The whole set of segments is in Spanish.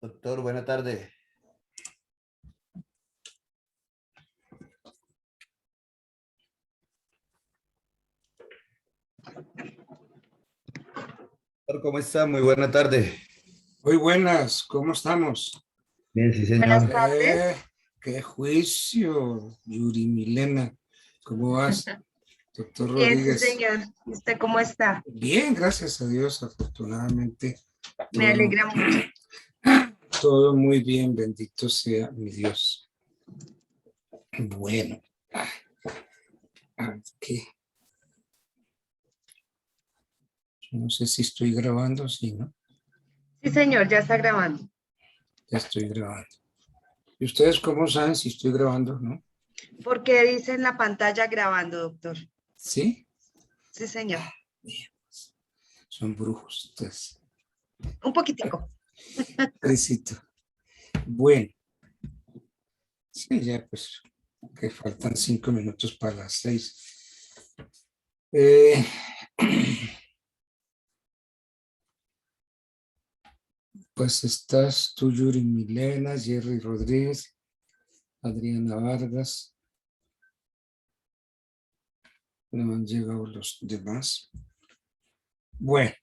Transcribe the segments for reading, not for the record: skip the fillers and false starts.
Doctor, buena tarde. Doctor, ¿cómo está? Muy buena tarde. Muy buenas, ¿cómo estamos? Bien, sí, Buenas señor. tardes. Qué juicio, Yuri Milena. ¿Cómo vas, doctor Bien, sí, Rodríguez? señor. ¿Y usted cómo está? Bien, gracias a Dios, afortunadamente. Me alegra mucho. Todo muy bien, bendito sea mi Dios. Bueno, ¿qué? No sé si estoy grabando, sí, ¿no? Sí, señor, ya está grabando. Ya estoy grabando. ¿Y ustedes cómo saben si estoy grabando, no? Porque dice en la pantalla grabando, doctor. ¿Sí? Sí, señor. Bien, pues, son brujos ustedes. Un poquitico. Felicito. Bueno, sí, ya pues, que faltan 5 minutos para las 6. Pues estás tú, Yuri Milena, Jerry Rodríguez, Adriana Vargas. No han llegado los demás. Bueno.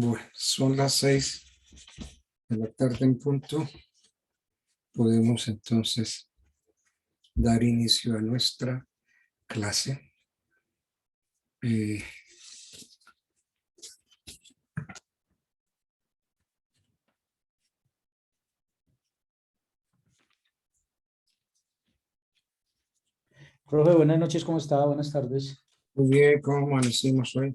Bueno, son las 6 de la tarde en punto. Podemos entonces dar inicio a nuestra clase. Eh, Profe, buenas noches, ¿cómo está? Buenas tardes. Muy bien, ¿cómo amanecimos hoy?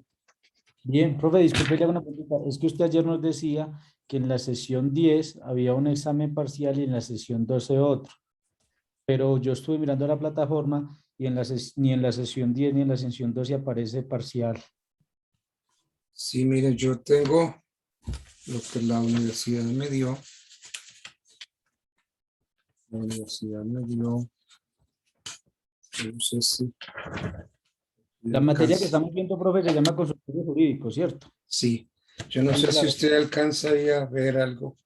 Bien, profe, disculpe, le hago una pregunta. Es que usted ayer nos decía que en la sesión 10 había un examen parcial y en la sesión 12 otro. Pero yo estuve mirando la plataforma y ni en la sesión 10 ni en la sesión 12 aparece parcial. Sí, mire, yo tengo lo que la universidad me dio. La universidad me dio, no sé si... La materia que estamos viendo, profe, se llama consultorio jurídico, ¿cierto? Sí, yo no sé si usted alcanza ahí a ver algo.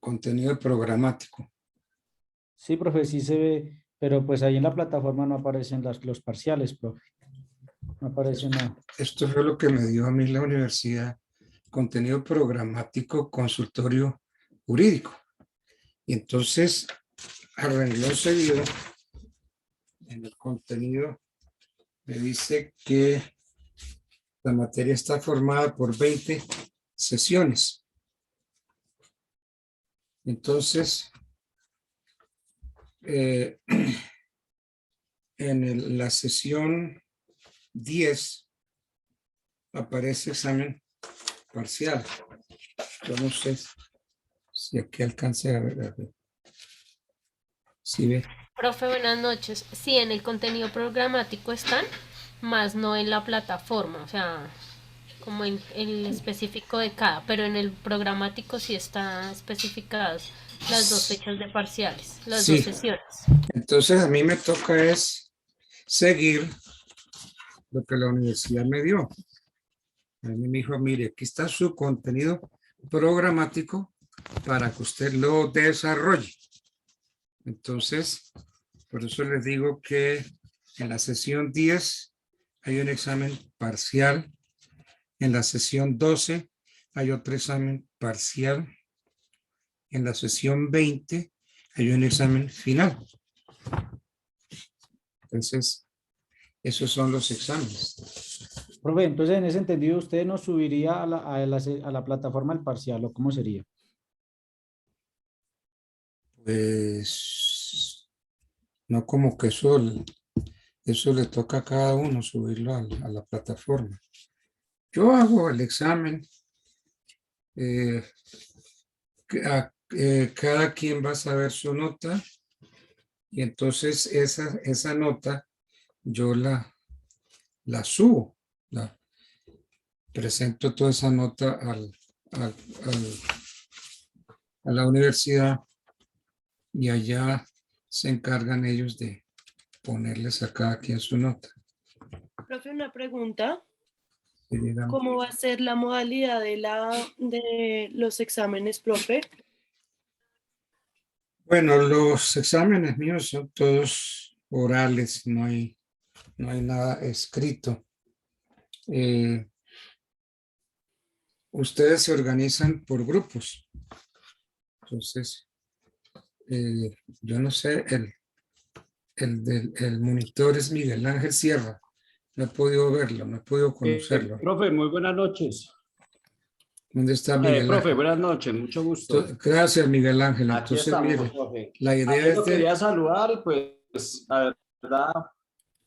Contenido programático. Sí, profe, sí se ve, pero pues ahí en la plataforma no aparecen los parciales, profe. No aparece nada. Esto fue lo que me dio a mí la universidad. Contenido programático, consultorio jurídico. Y entonces, a renglón seguido, en el contenido, me dice que la materia está formada por 20 sesiones. Entonces, en la sesión 10 aparece examen parcial. Yo no sé si aquí alcance a ver. ¿Sí ve? Profe, buenas noches. Sí, en el contenido programático están, más no en la plataforma, o sea, como en el específico de cada, pero en el programático sí están especificadas las dos fechas de parciales, las dos Sí. sesiones. Entonces a mí me toca es seguir lo que la universidad me dio. A mí me dijo, mire, aquí está su contenido programático para que usted lo desarrolle. Entonces, por eso les digo que en la sesión 10 hay un examen parcial. En la sesión 12 hay otro examen parcial. En la sesión 20 hay un examen final. Entonces, esos son los exámenes. Profe, entonces en ese entendido, ¿usted nos subiría a la plataforma el parcial o cómo sería? Pues, no como que eso le toca a cada uno subirlo a la plataforma. Yo hago el examen. Cada quien va a saber su nota y entonces esa nota yo la subo, presento toda esa nota a la universidad y allá se encargan ellos de ponerles a cada quien su nota. Profe, una pregunta. Y digan, ¿Cómo va a ser la modalidad de los exámenes, profe? bueno, los exámenes míos son todos orales, no hay nada escrito. Ustedes se organizan por grupos. Entonces, yo no sé, el monitor es Miguel Ángel Sierra. No he podido verlo, no he podido conocerlo. Profe, muy buenas noches. ¿Dónde está Miguel Profe, Ángel? buenas noches, mucho gusto. Gracias, Miguel Ángel. Aquí Entonces, estamos, mire, profe. la idea Ayer es lo de... quería saludar, pues la verdad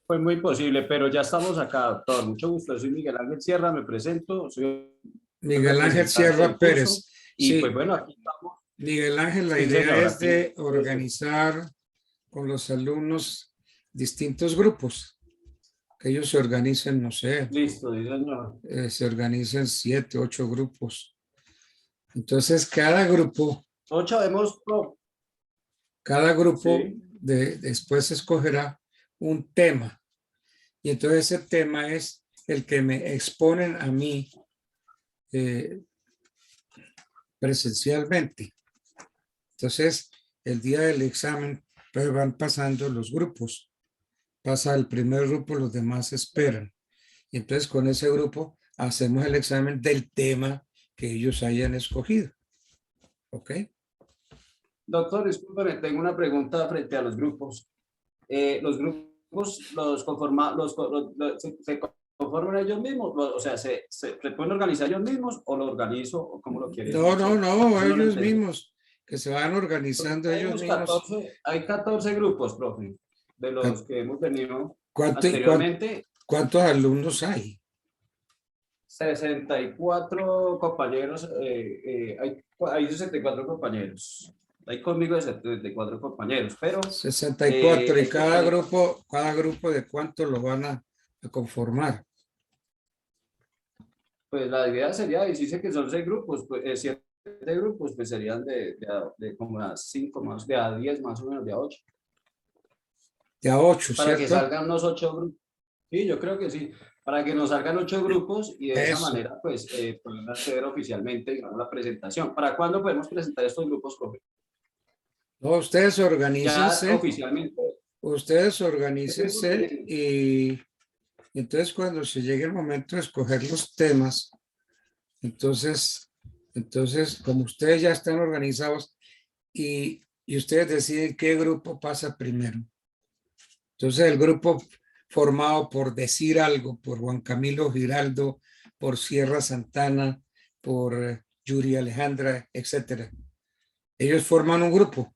fue muy posible, pero ya estamos acá, doctor. Mucho gusto, soy Miguel Ángel Sierra, me presento, soy Miguel Ángel representante Sierra del Pérez. curso, y Sí, pues bueno, aquí estamos. Miguel Ángel, la Sí, idea señor, es aquí. de organizar con los alumnos distintos grupos. Que ellos se organicen, no sé, Listo, sí, señor. se organicen 7, 8 grupos. Entonces, cada grupo Sí. después escogerá un tema. Y entonces ese tema es el que me exponen a mí presencialmente. Entonces, el día del examen, pues van pasando los grupos. Pasa el primer grupo, los demás esperan. Y entonces con ese grupo hacemos el examen del tema que ellos hayan escogido. ¿Ok? Doctor, discúlpeme, tengo una pregunta frente a los grupos. Los grupos se conforman ellos mismos, o sea, ¿se pueden organizar ellos mismos o lo organizo o cómo lo quieren? No, hacer? no, no, Eso no lo ellos entendí. mismos. que se van organizando ellos Tenemos mismos. 14, hay 14 grupos, profe, de los que hemos tenido ¿Cuánto- anteriormente. ¿Cuántos alumnos hay? 64 compañeros, hay 64 compañeros. Hay conmigo 74 compañeros, pero 64 y estos son- cada grupo de cuánto lo van a conformar. pues la idea sería, decirse que son 6 grupos, pues 7 grupos, pues serían de como a 5 más, de a 10 más o menos, de a 8, De a 8, para que ¿cierto? salgan unos 8 grupos. Sí, yo creo que sí, para que nos salgan 8 grupos y de esa Eso. manera, pues, pueden acceder oficialmente, digamos, la presentación. ¿Para cuándo podemos presentar estos grupos, profe? No, ustedes Ya organícense, oficialmente. ustedes organícense y entonces cuando se llegue el momento de escoger los temas, entonces, como ustedes ya están organizados y ustedes deciden qué grupo pasa primero. Entonces el grupo formado por Decir Algo, por Juan Camilo Giraldo, por Sierra Santana, por Yuri Alejandra, etcétera. Ellos forman un grupo.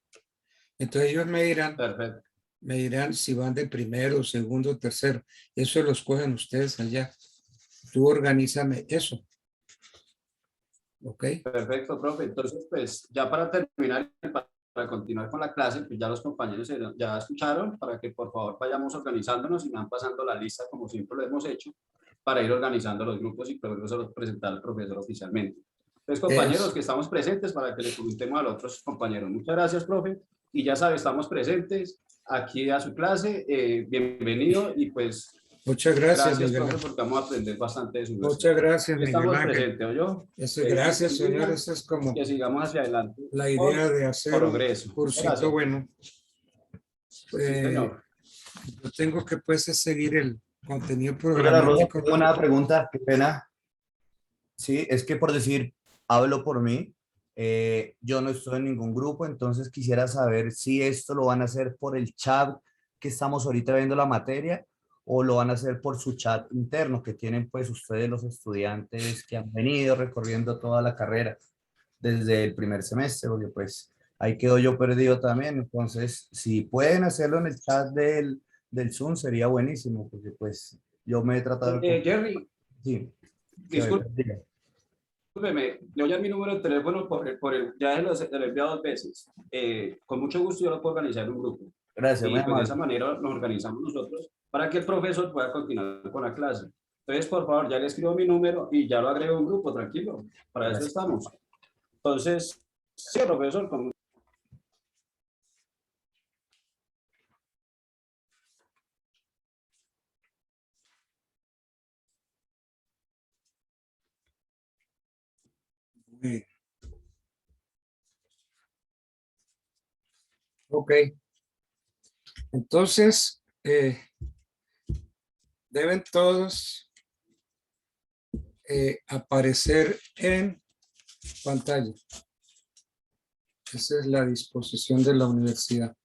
Entonces ellos Perfecto. me dirán si van de primero, segundo, tercero. Eso lo escogen ustedes allá. Tú organízame eso. ¿Ok? Perfecto, profe. Entonces, pues ya para terminar, para continuar con la clase, pues ya los compañeros ya escucharon, para que por favor vayamos organizándonos y me van pasando la lista como siempre lo hemos hecho, para ir organizando los grupos y poderlos presentar al profesor oficialmente. Entonces, compañeros Eso. que estamos presentes para que le comentemos a los otros compañeros. Muchas gracias, profe. Y ya sabe, estamos presentes aquí a su clase. Bienvenido y pues Muchas gracias, gracias, Miguel profe, Ángel. porque vamos a aprender bastante de su Muchas gracias, Miguel Estamos Ángel. presentes, ¿oyó? Eso, gracias, señor. Eso es como Que sigamos hacia adelante. la idea de hacer un Progreso. cursito Gracias. bueno. Sí, señor. Yo tengo que pues seguir el contenido Oiga, la Rosa, programático. tengo una pregunta, qué pena. Sí, es que por decir, hablo por mí, yo no estoy en ningún grupo, entonces quisiera saber si esto lo van a hacer por el chat que estamos ahorita viendo la materia o lo van a hacer por su chat interno que tienen pues ustedes los estudiantes que han venido recorriendo toda la carrera desde el primer semestre, porque pues ahí quedo yo perdido también, entonces si pueden hacerlo en el chat del Zoom sería buenísimo, porque pues yo me he tratado de... Jerry, Sí, discúlpeme, le voy a dar mi número de teléfono ya se lo he enviado 2 veces. Con mucho gusto yo lo puedo organizar en un grupo. gracias, Y muy pues de esa amable. manera nos organizamos nosotros para que el profesor pueda continuar con la clase. Entonces, por favor, ya le escribo mi número y ya lo agrego a un grupo, tranquilo. Para eso Gracias. estamos. Entonces, sí, profesor, con Bien. Ok. Entonces, deben todos aparecer en pantalla. Esa es la disposición de la universidad.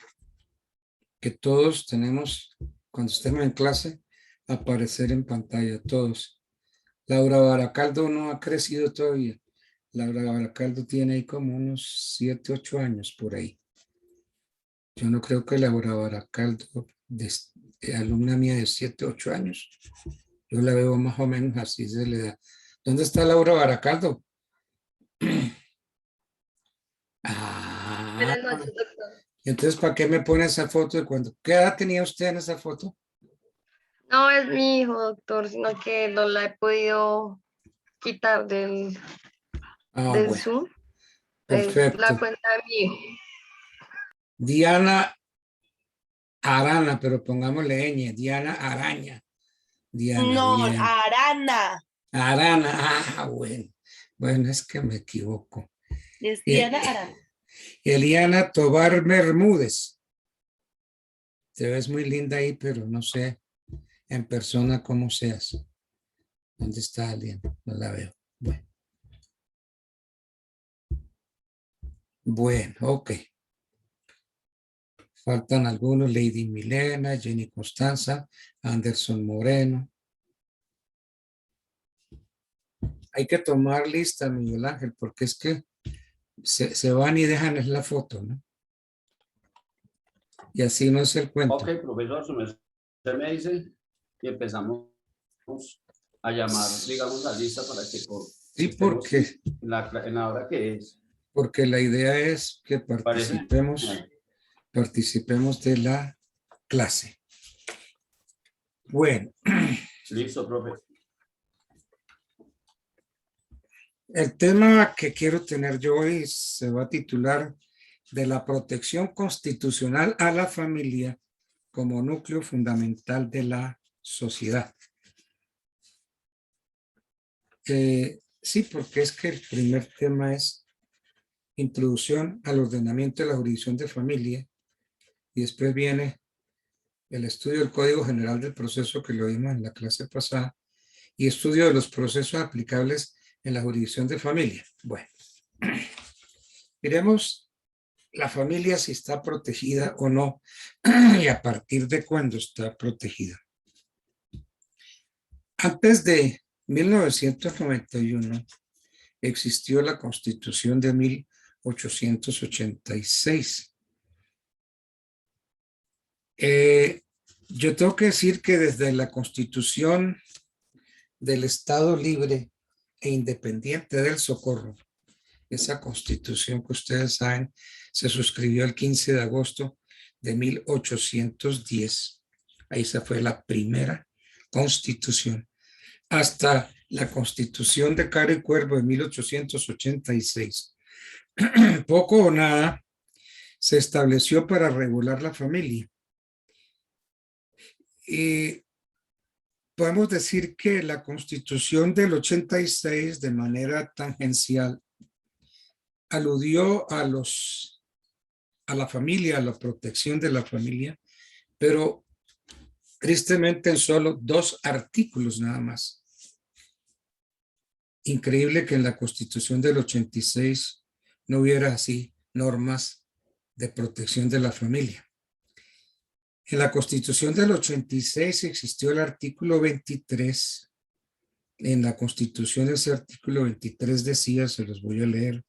Que todos tenemos, cuando estemos en clase, aparecer en pantalla, todos. Laura Baracaldo no ha crecido todavía. Laura Baracaldo tiene ahí como unos 7, 8 años por ahí. Yo no creo que Laura Baracaldo, alumna mía de 7, 8 años, yo la veo más o menos así de la edad. ¿Dónde está Laura Baracaldo? Buenas noches, doctor. Entonces, ¿para qué me pone esa foto de cuando? ¿Qué edad tenía usted en esa foto? No es mi hijo, doctor, sino que no la he podido quitar del Bueno, Zoom. Es perfecto. la cuenta de mi hijo. Diana Arana, pero pongámosle ñ, Diana Araña. Diana, No, bien. Arana. Arana, bueno. Bueno, es que me equivoco. Es Diana Arana. Eliana Tobar Bermúdez. Te ves muy linda ahí, pero no sé en persona cómo seas. ¿Dónde está Eliana? No la veo. Bueno, ok. Faltan algunos, Lady Milena, Jenny Constanza, Anderson Moreno. Hay que tomar lista, Miguel Ángel, porque es que se van y dejan es la foto, ¿no? Y así no es el cuento. Ok, profesor, usted me dice y empezamos a llamar, digamos, la lista para que Sí, porque, en la hora que es. porque la idea es que ¿Parece? participemos de la clase. Bueno, Listo, profe. el tema que quiero tener yo hoy se va a titular de la protección constitucional a la familia como núcleo fundamental de la sociedad. Sí, porque es que el primer tema es introducción al ordenamiento de la jurisdicción de familia y después viene el estudio del Código General del Proceso que lo vimos en la clase pasada y estudio de los procesos aplicables en la jurisdicción de familia. Bueno, miremos la familia si está protegida o no y a partir de cuándo está protegida. Antes de 1991 existió la Constitución de 1886. Yo tengo que decir que desde la Constitución del Estado Libre e Independiente del Socorro, esa Constitución que ustedes saben se suscribió el 15 de agosto de 1810. Ahí esa fue la primera Constitución. Hasta la Constitución de Caro y Cuervo de 1886. Poco o nada se estableció para regular la familia. Y podemos decir que la Constitución del 86 de manera tangencial aludió a la familia, a la protección de la familia, pero tristemente en solo 2 artículos nada más. Increíble que en la Constitución del 86 no hubiera así normas de protección de la familia. En la Constitución del 86 existió el artículo 23. En la Constitución ese artículo 23 decía, se los voy a leer,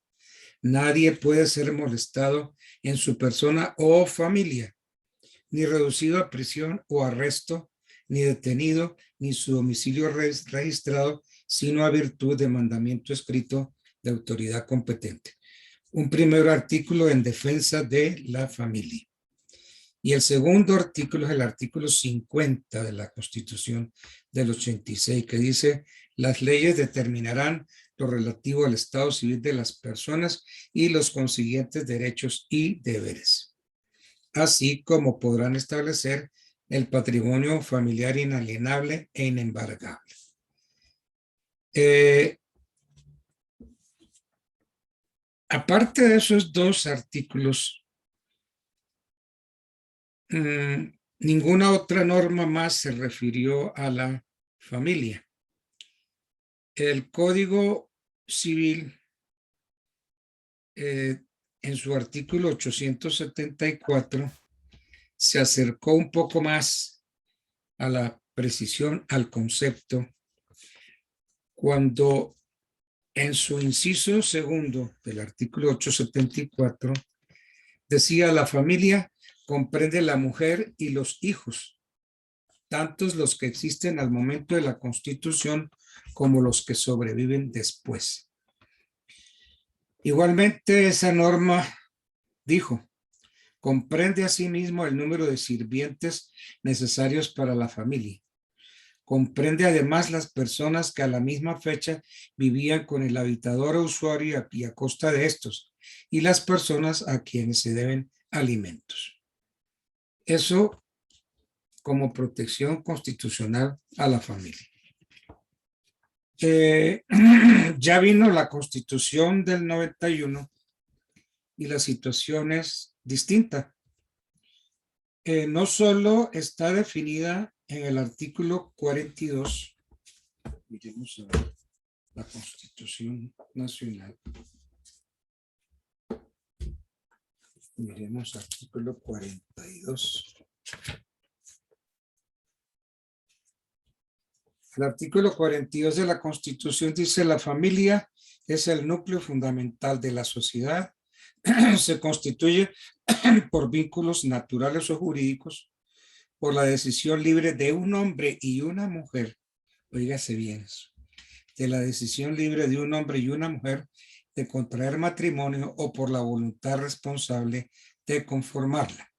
nadie puede ser molestado en su persona o familia, ni reducido a prisión o arresto, ni detenido, ni su domicilio registrado, sino a virtud de mandamiento escrito de autoridad competente. Un primer artículo en defensa de la familia. Y el segundo artículo es el artículo 50 de la Constitución del 86, que dice, las leyes determinarán lo relativo al estado civil de las personas y los consiguientes derechos y deberes, así como podrán establecer el patrimonio familiar inalienable e inembargable. Aparte de esos 2 artículos, ninguna otra norma más se refirió a la familia. El Código Civil, en su artículo 874, se acercó un poco más a la precisión, al concepto, cuando en su inciso segundo del artículo 874 decía la familia comprende la mujer y los hijos, tantos los que existen al momento de la Constitución como los que sobreviven después. Igualmente esa norma dijo, comprende asimismo el número de sirvientes necesarios para la familia. Comprende además las personas que a la misma fecha vivían con el habitador o usuario y a costa de estos, y las personas a quienes se deben alimentos. Eso como protección constitucional a la familia. Ya vino la Constitución del 91 y la situación es distinta. No solo está definida en el artículo 42, miremos a ver, la Constitución Nacional. Miremos artículo 42. El artículo 42 de la Constitución dice: la familia es el núcleo fundamental de la sociedad. Se constituye por vínculos naturales o jurídicos, por la decisión libre de un hombre y una mujer. Oígase bien eso. De la decisión libre de un hombre y una mujer de contraer matrimonio o por la voluntad responsable de conformarla.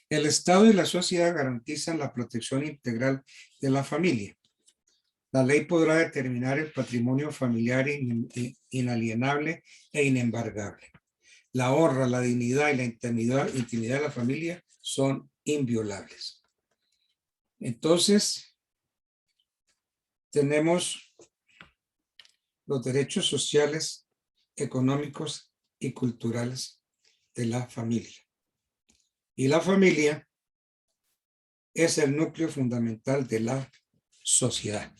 El Estado y la sociedad garantizan la protección integral de la familia. La ley podrá determinar el patrimonio familiar inalienable e inembargable. La honra, la dignidad y la intimidad de la familia son inviolables. Entonces, tenemos los derechos sociales, económicos y culturales de la familia. Y la familia es el núcleo fundamental de la sociedad.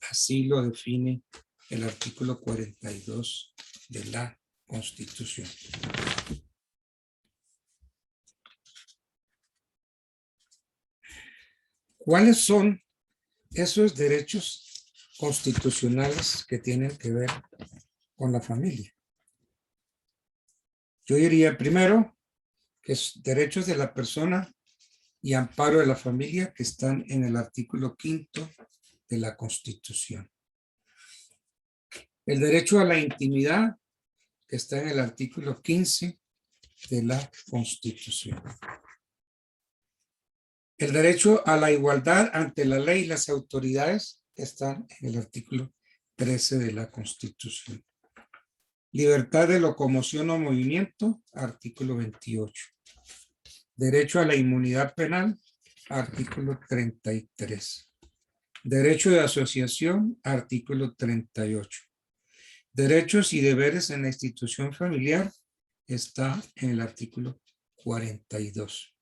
Así lo define el artículo 42 de la Constitución. ¿Cuáles son esos derechos constitucionales que tienen que ver con la familia? Yo diría primero que es derechos de la persona y amparo de la familia que están en el artículo 5 de la Constitución. El derecho a la intimidad que está en el artículo 15 de la Constitución. El derecho a la igualdad ante la ley y las autoridades están en el artículo 13 de la Constitución. Libertad de locomoción o movimiento, artículo 28. Derecho a la inmunidad penal, artículo 33. Derecho de asociación, artículo 38. Derechos y deberes en la institución familiar está en el artículo 42.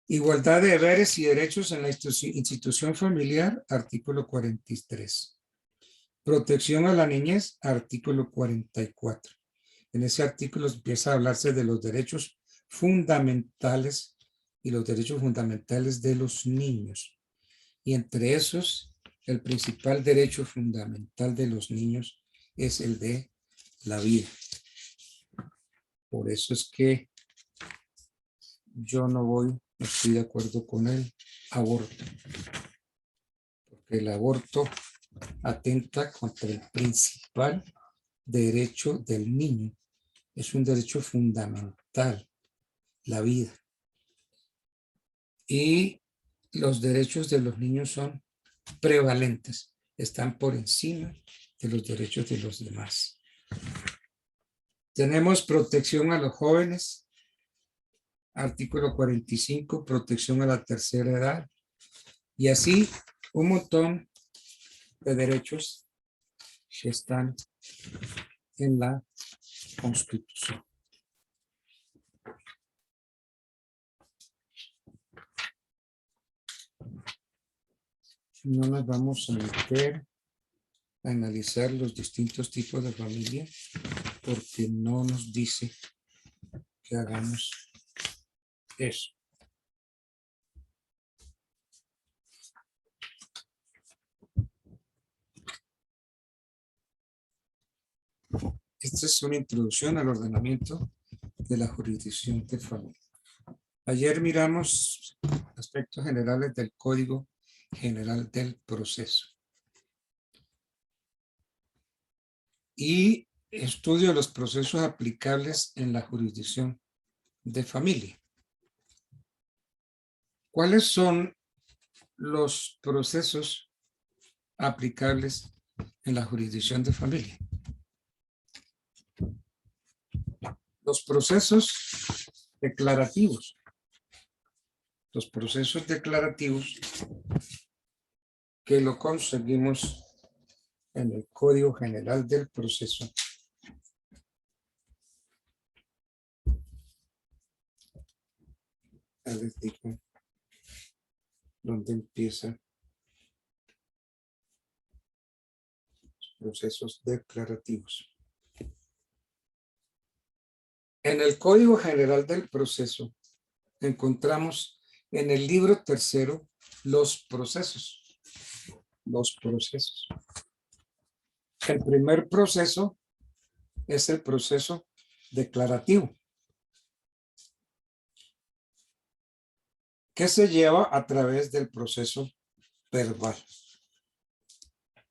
Igualdad de deberes y derechos en la institución familiar, artículo 43. Protección a la niñez, artículo 44. En ese artículo empieza a hablarse de los derechos fundamentales y los derechos fundamentales de los niños. Y entre esos, el principal derecho fundamental de los niños es el de la vida. Por eso es que yo no estoy de acuerdo con el aborto. Porque el aborto atenta contra el principal derecho del niño. Es un derecho fundamental, la vida. Y los derechos de los niños son prevalentes, están por encima de los derechos de los demás. Tenemos protección a los jóvenes, artículo 45, protección a la tercera edad, y así un montón de derechos que están en la Constitución. No nos vamos a meter a analizar los distintos tipos de familia porque no nos dice que hagamos eso. Esta es una introducción al ordenamiento de la jurisdicción de familia. Ayer miramos aspectos generales del Código General del Proceso. Y estudio de los procesos aplicables en la jurisdicción de familia. ¿Cuáles son los procesos aplicables en la jurisdicción de familia? Los procesos declarativos. Los procesos declarativos que lo conseguimos en el Código General del Proceso. Ya les digo dónde empiezan los procesos declarativos. En el Código General del Proceso encontramos en el libro tercero los procesos. Los procesos. El primer proceso es el proceso declarativo, que se lleva a través del proceso verbal.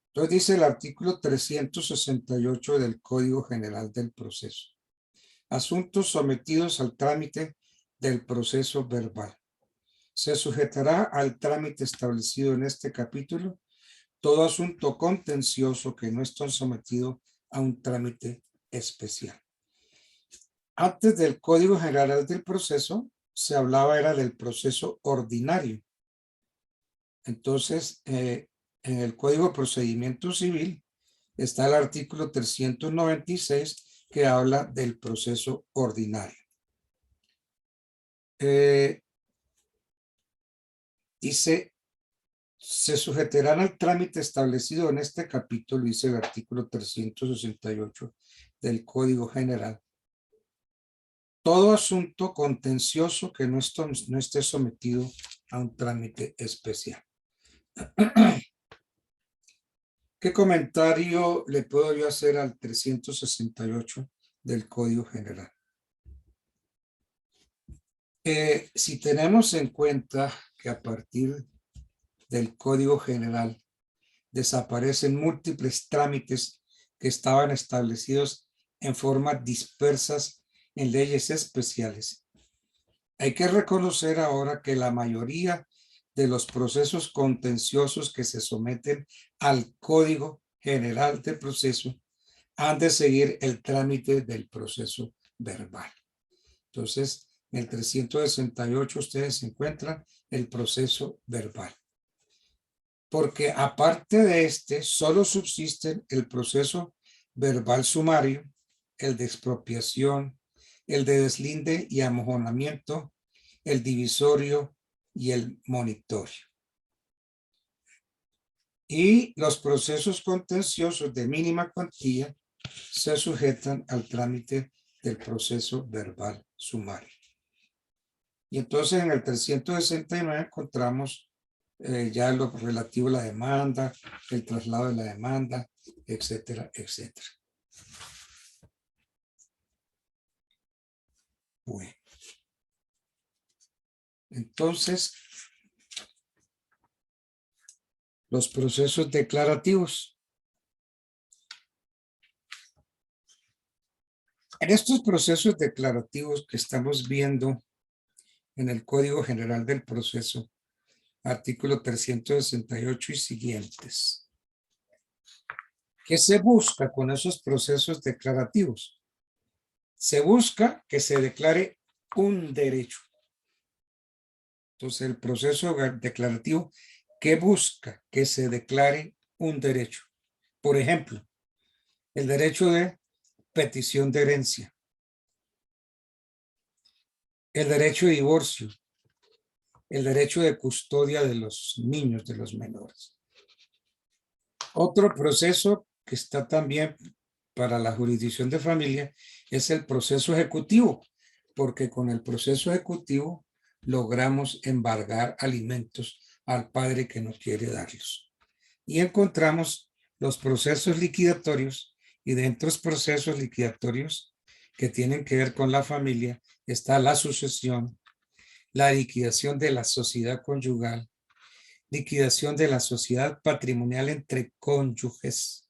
Entonces dice el artículo 368 del Código General del Proceso. Asuntos sometidos al trámite del proceso verbal. Se sujetará al trámite establecido en este capítulo todo asunto contencioso que no esté sometido a un trámite especial. Antes del Código General del Proceso, se hablaba era del proceso ordinario. Entonces, en el Código de Procedimiento Civil está el artículo 396 que habla del proceso ordinario. Dice, se sujetarán al trámite establecido en este capítulo, dice el artículo 368 del Código General, todo asunto contencioso que no esté sometido a un trámite especial. ¿Qué comentario le puedo yo hacer al 368 del Código General? Si tenemos en cuenta que a partir del Código General desaparecen múltiples trámites que estaban establecidos en forma dispersas en leyes especiales, hay que reconocer ahora que la mayoría de los procesos contenciosos que se someten al Código General de Proceso han de seguir el trámite del proceso verbal. Entonces, en el 368 ustedes encuentran el proceso verbal. Porque aparte de este, solo subsisten el proceso verbal sumario, el de expropiación, el de deslinde y amojonamiento, el divisorio y el monitorio. Y los procesos contenciosos de mínima cuantía se sujetan al trámite del proceso verbal sumario. Y entonces en el 369 encontramos ya lo relativo a la demanda, el traslado de la demanda, etcétera, etcétera. Bueno. Entonces, los procesos declarativos. En estos procesos declarativos que estamos viendo en el Código General del Proceso, artículo 368 y siguientes, ¿qué se busca con esos procesos declarativos? Se busca que se declare un derecho. Entonces, el proceso declarativo, ¿qué busca? Que se declare un derecho. Por ejemplo, el derecho de petición de herencia, el derecho de divorcio, el derecho de custodia de los niños, de los menores. Otro proceso que está también para la jurisdicción de familia es el proceso ejecutivo, porque con el proceso ejecutivo logramos embargar alimentos al padre que no quiere darlos. Y encontramos los procesos liquidatorios, y dentro de los procesos liquidatorios que tienen que ver con la familia está la sucesión, la liquidación de la sociedad conyugal, liquidación de la sociedad patrimonial entre cónyuges.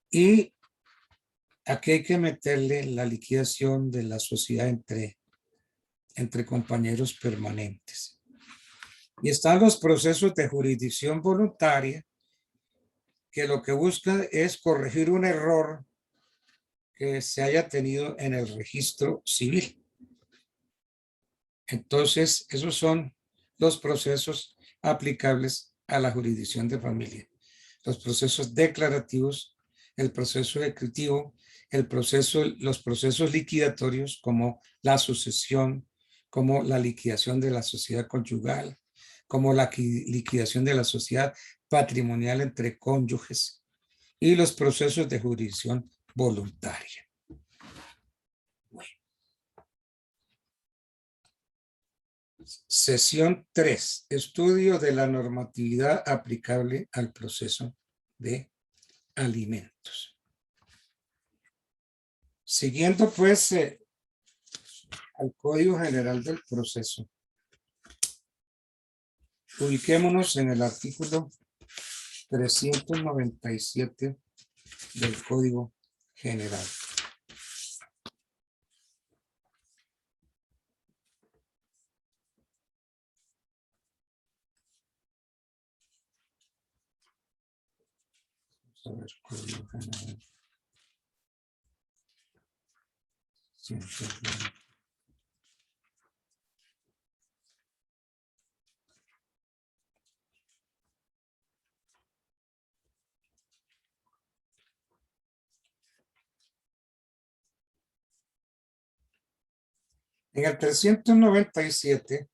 Y aquí hay que meterle la liquidación de la sociedad entre compañeros permanentes. Y están los procesos de jurisdicción voluntaria, que lo que busca es corregir un error que se haya tenido en el registro civil. Entonces, esos son los procesos aplicables a la jurisdicción de familia. Los procesos declarativos, el proceso ejecutivo, los procesos liquidatorios como la sucesión, como la liquidación de la sociedad conyugal, como la liquidación de la sociedad patrimonial entre cónyuges y los procesos de jurisdicción voluntaria. Bueno. Sesión 3. Estudio de la normatividad aplicable al proceso de alimentos. Siguiendo pues al Código General del Proceso, ubiquémonos en el artículo 397 del Código General. Vamos a ver, Código General. 109. En el 397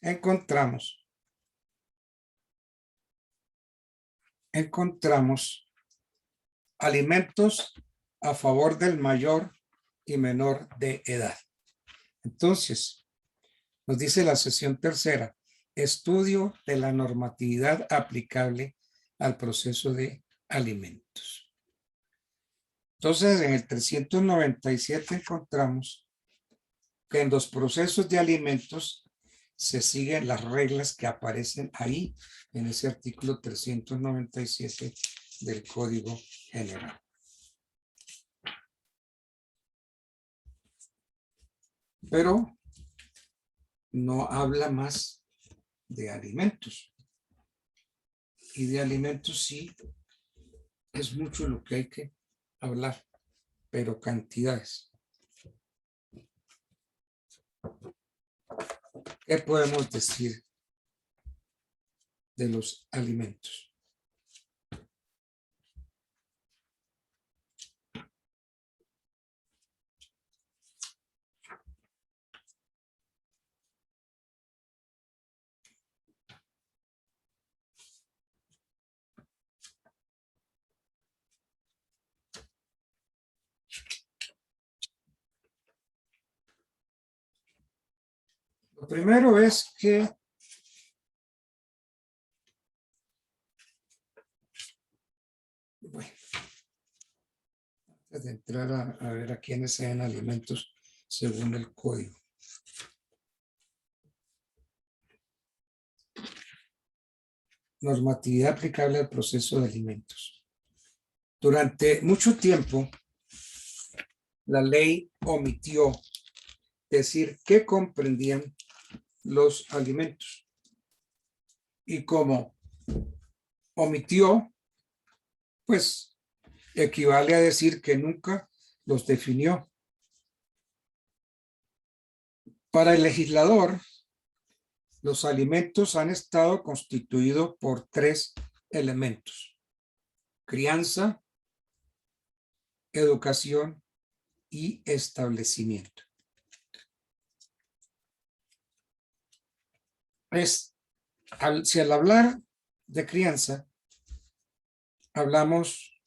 encontramos alimentos a favor del mayor y menor de edad. Entonces, nos dice la sección tercera, estudio de la normatividad aplicable al proceso de alimentos. Entonces, en el 397 encontramos que en los procesos de alimentos se siguen las reglas que aparecen ahí en ese artículo 397 del Código General. Pero no habla más de alimentos. Y de alimentos sí es mucho lo que hay que hablar, pero cantidades. ¿Qué podemos decir de los alimentos? Lo primero es que bueno, antes de entrar a ver a quiénes sean alimentos según el código. Normatividad aplicable al proceso de alimentos. Durante mucho tiempo, la ley omitió decir qué comprendían los alimentos. Y como omitió, pues equivale a decir que nunca los definió. Para el legislador, los alimentos han estado constituidos por tres elementos: crianza, educación y establecimiento. Si al hablar de crianza, hablamos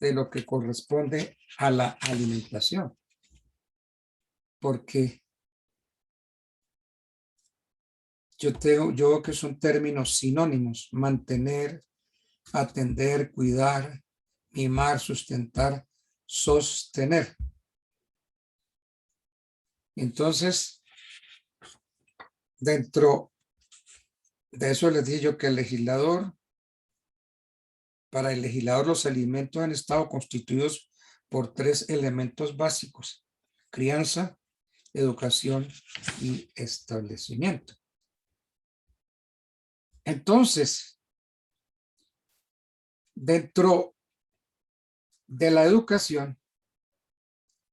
de lo que corresponde a la alimentación, porque yo veo que son términos sinónimos: mantener, atender, cuidar, mimar, sustentar, sostener. Entonces, dentro de eso les dije yo que para el legislador los alimentos han estado constituidos por tres elementos básicos: crianza, educación y establecimiento. Entonces, dentro de la educación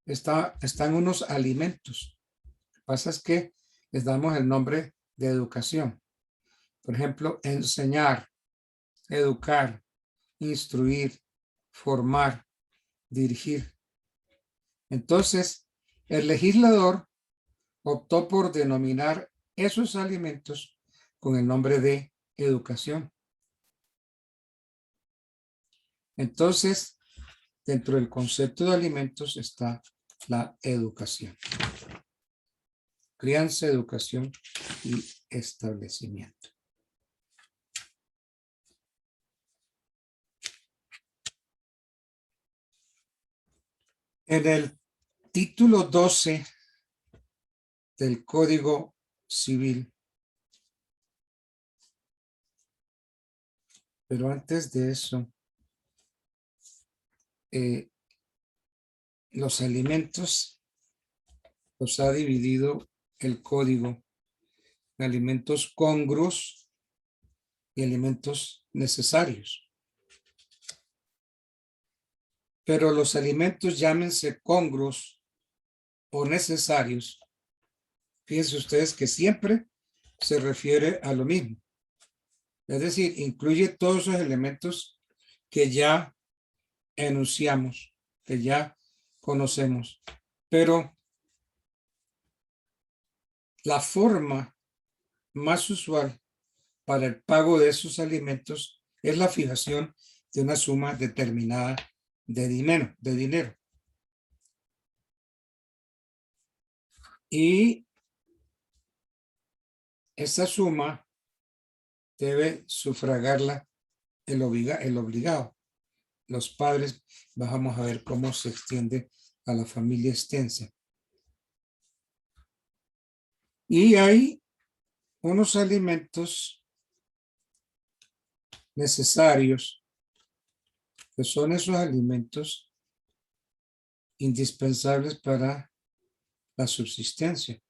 están unos alimentos. Lo que pasa es que les damos el nombre de educación. Por ejemplo, enseñar, educar, instruir, formar, dirigir. Entonces, el legislador optó por denominar esos alimentos con el nombre de educación. Entonces, dentro del concepto de alimentos está la educación. Crianza, educación y establecimiento. En el título 12 del Código Civil, pero antes de eso, los alimentos los ha dividido el código en alimentos congruos y alimentos necesarios. Pero los alimentos, llámense congruos o necesarios, fíjense ustedes que siempre se refiere a lo mismo. Es decir, incluye todos esos elementos que ya enunciamos, que ya conocemos. Pero la forma más usual para el pago de esos alimentos es la fijación de una suma determinada de dinero. Y esa suma debe sufragarla el obligado. Los padres, vamos a ver cómo se extiende a la familia extensa. Y hay unos alimentos necesarios, que son esos alimentos indispensables para la subsistencia.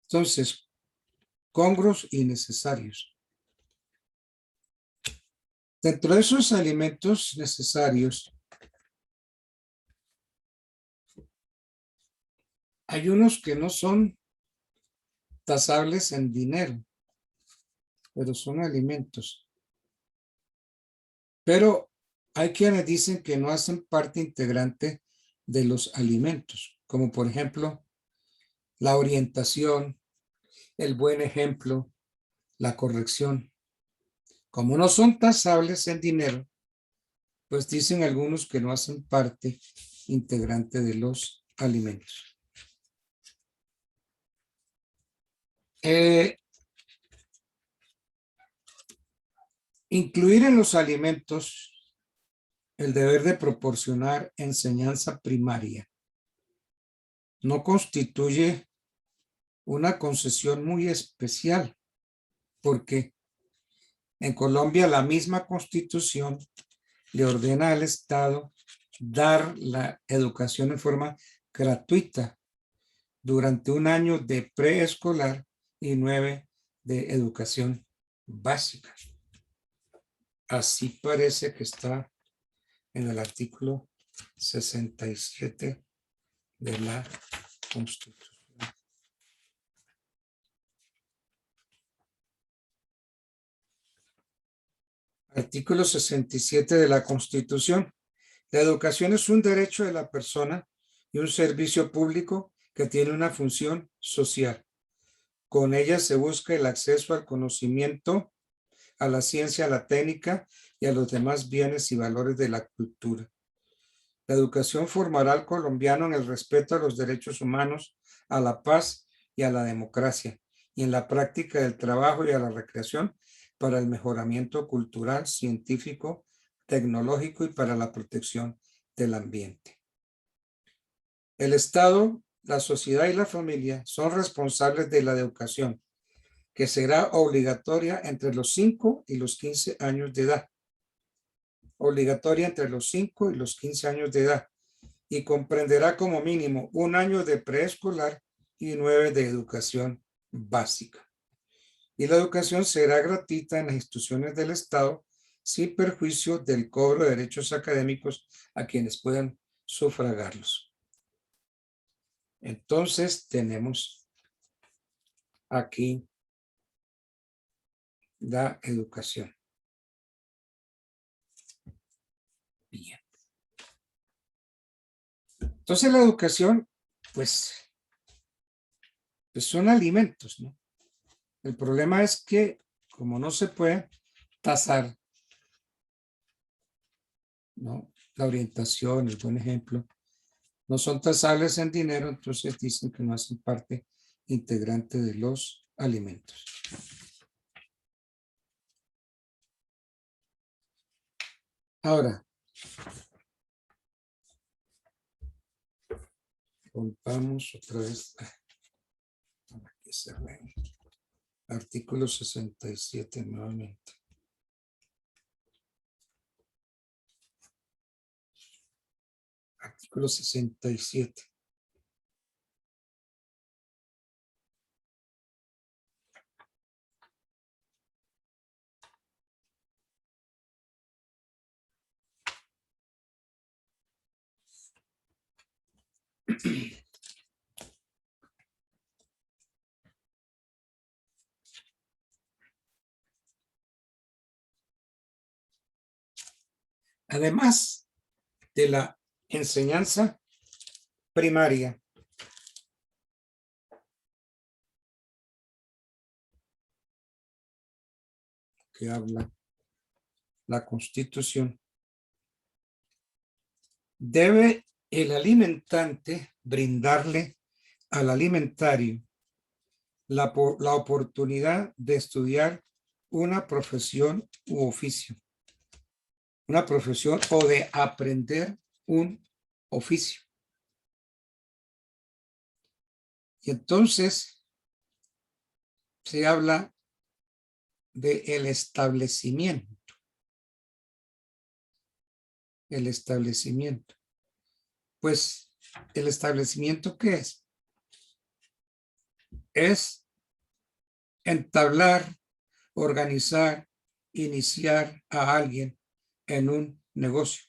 Entonces, congruos y necesarios. Dentro de esos alimentos necesarios, hay unos que no son tasables en dinero, pero son alimentos. Pero hay quienes dicen que no hacen parte integrante de los alimentos, como por ejemplo, la orientación, el buen ejemplo, la corrección. Como no son tasables en dinero, pues dicen algunos que no hacen parte integrante de los alimentos. Incluir en los alimentos el deber de proporcionar enseñanza primaria no constituye una concesión muy especial, porque en Colombia la misma Constitución le ordena al Estado dar la educación en forma gratuita durante un año de preescolar y 9 de educación básica. Así parece que está en el artículo 67 de la Constitución. Artículo 67 de la Constitución. La educación es un derecho de la persona y un servicio público que tiene una función social. Con ella se busca el acceso al conocimiento, a la ciencia, a la técnica y a los demás bienes y valores de la cultura. La educación formará al colombiano en el respeto a los derechos humanos, a la paz y a la democracia, y en la práctica del trabajo y a la recreación para el mejoramiento cultural, científico, tecnológico y para la protección del ambiente. El Estado, la sociedad y la familia son responsables de la educación, que será obligatoria entre los 5 y los 15 años de edad. Obligatoria entre los 5 y los 15 años de edad, y comprenderá como mínimo 1 año de preescolar y 9 de educación básica. Y la educación será gratuita en las instituciones del Estado sin perjuicio del cobro de derechos académicos a quienes puedan sufragarlos. Entonces tenemos aquí la educación. Bien. Entonces la educación, pues son alimentos, ¿no? El problema es que como no se puede tasar, ¿no?, la orientación, el buen ejemplo, no son tasables en dinero, entonces dicen que no hacen parte integrante de los alimentos. Ahora, Volvamos otra vez para que se vea. Artículo 67 nuevamente. Artículo 67. Además de la enseñanza primaria, que habla la Constitución, debe el alimentante brindarle al alimentario la oportunidad de estudiar una profesión u oficio, una profesión o de aprender un oficio. Y entonces se habla de el establecimiento. El establecimiento. Pues, ¿el establecimiento qué es? Es entablar, organizar, iniciar a alguien en un negocio.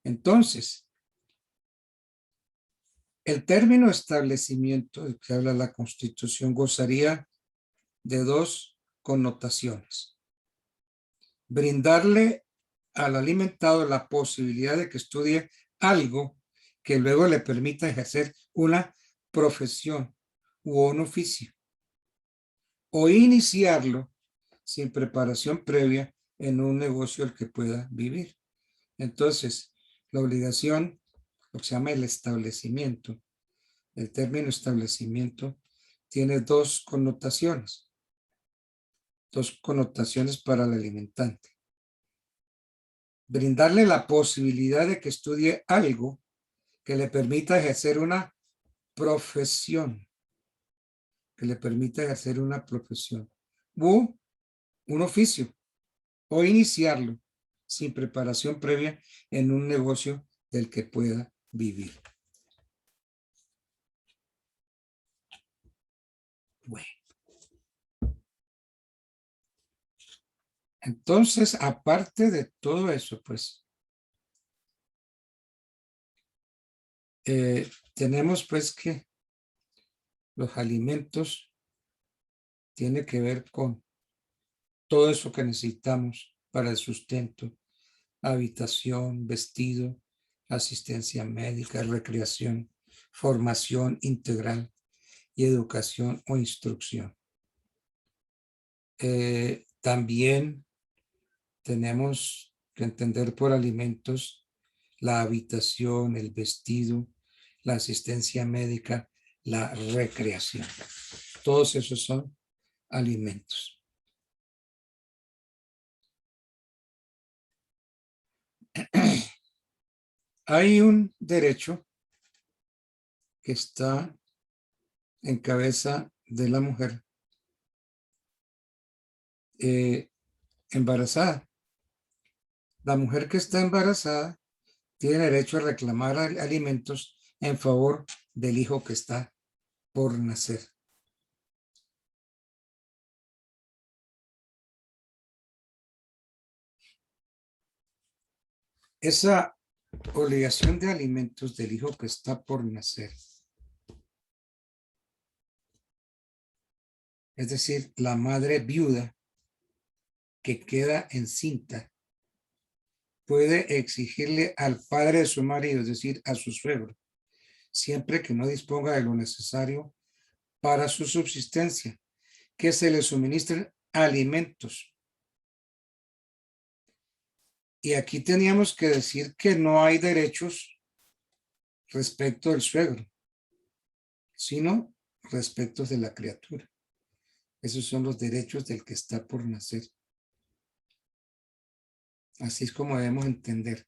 Entonces, el término establecimiento del que habla la Constitución gozaría de dos connotaciones. Brindarle al alimentado la posibilidad de que estudie algo que luego le permita ejercer una profesión u un oficio, o iniciarlo sin preparación previa en un negocio al que pueda vivir. Entonces, la obligación, lo que se llama el establecimiento, el término establecimiento tiene dos connotaciones para el alimentante. Brindarle la posibilidad de que estudie algo que le permita ejercer una profesión, u un oficio, o iniciarlo sin preparación previa en un negocio del que pueda vivir. Bueno. Entonces, aparte de todo eso, pues, tenemos pues que los alimentos tienen que ver con todo eso que necesitamos para el sustento, habitación, vestido, asistencia médica, recreación, formación integral y educación o instrucción. También tenemos que entender por alimentos la habitación, el vestido, la asistencia médica, la recreación. Todos esos son alimentos. Hay un derecho que está en cabeza de la mujer embarazada. La mujer que está embarazada tiene derecho a reclamar alimentos en favor del hijo que está por nacer. Esa obligación de alimentos del hijo que está por nacer, es decir, la madre viuda que queda encinta, puede exigirle al padre de su marido, es decir, a su suegro, siempre que no disponga de lo necesario para su subsistencia, que se le suministren alimentos. Y aquí teníamos que decir que no hay derechos respecto del suegro, sino respecto de la criatura. Esos son los derechos del que está por nacer. Así es como debemos entender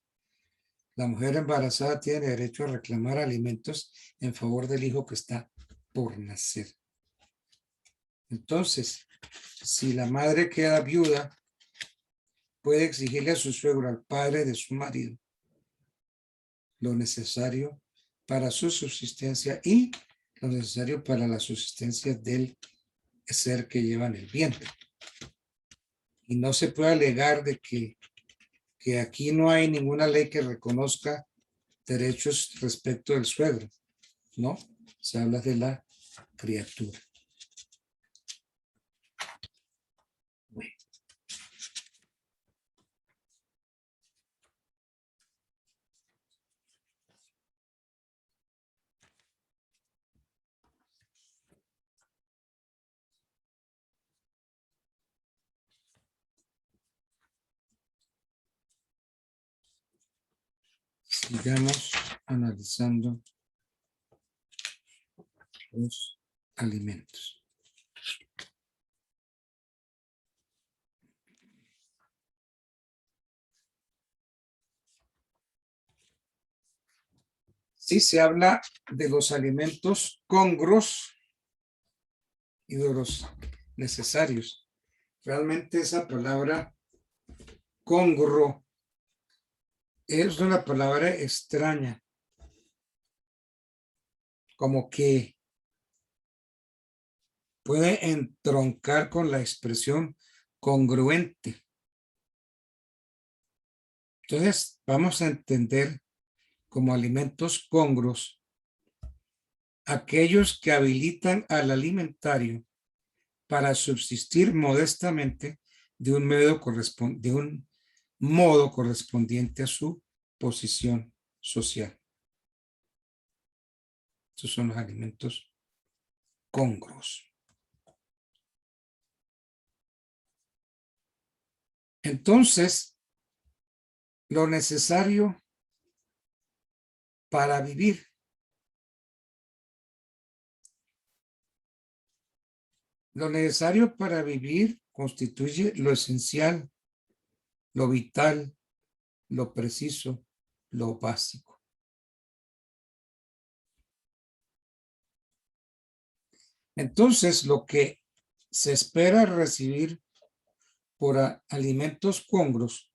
La mujer embarazada tiene derecho a reclamar alimentos en favor del hijo que está por nacer. Entonces, si la madre queda viuda, puede exigirle a su suegro, al padre de su marido, lo necesario para su subsistencia y lo necesario para la subsistencia del ser que lleva en el vientre. Y no se puede alegar de que aquí no hay ninguna ley que reconozca derechos respecto del suegro, ¿no? Se habla de la criatura. Bueno. Sigamos analizando los alimentos. Sí, se habla de los alimentos congruos y de los necesarios. Realmente esa palabra congruo es una palabra extraña, como que puede entroncar con la expresión congruente. Entonces, vamos a entender como alimentos congruos aquellos que habilitan al alimentario para subsistir modestamente de un modo correspondiente a su posición social. Estos son los alimentos congruos. Entonces, lo necesario para vivir. Lo necesario para vivir constituye lo esencial, lo vital, lo preciso, lo básico. Entonces, lo que se espera recibir por alimentos congruos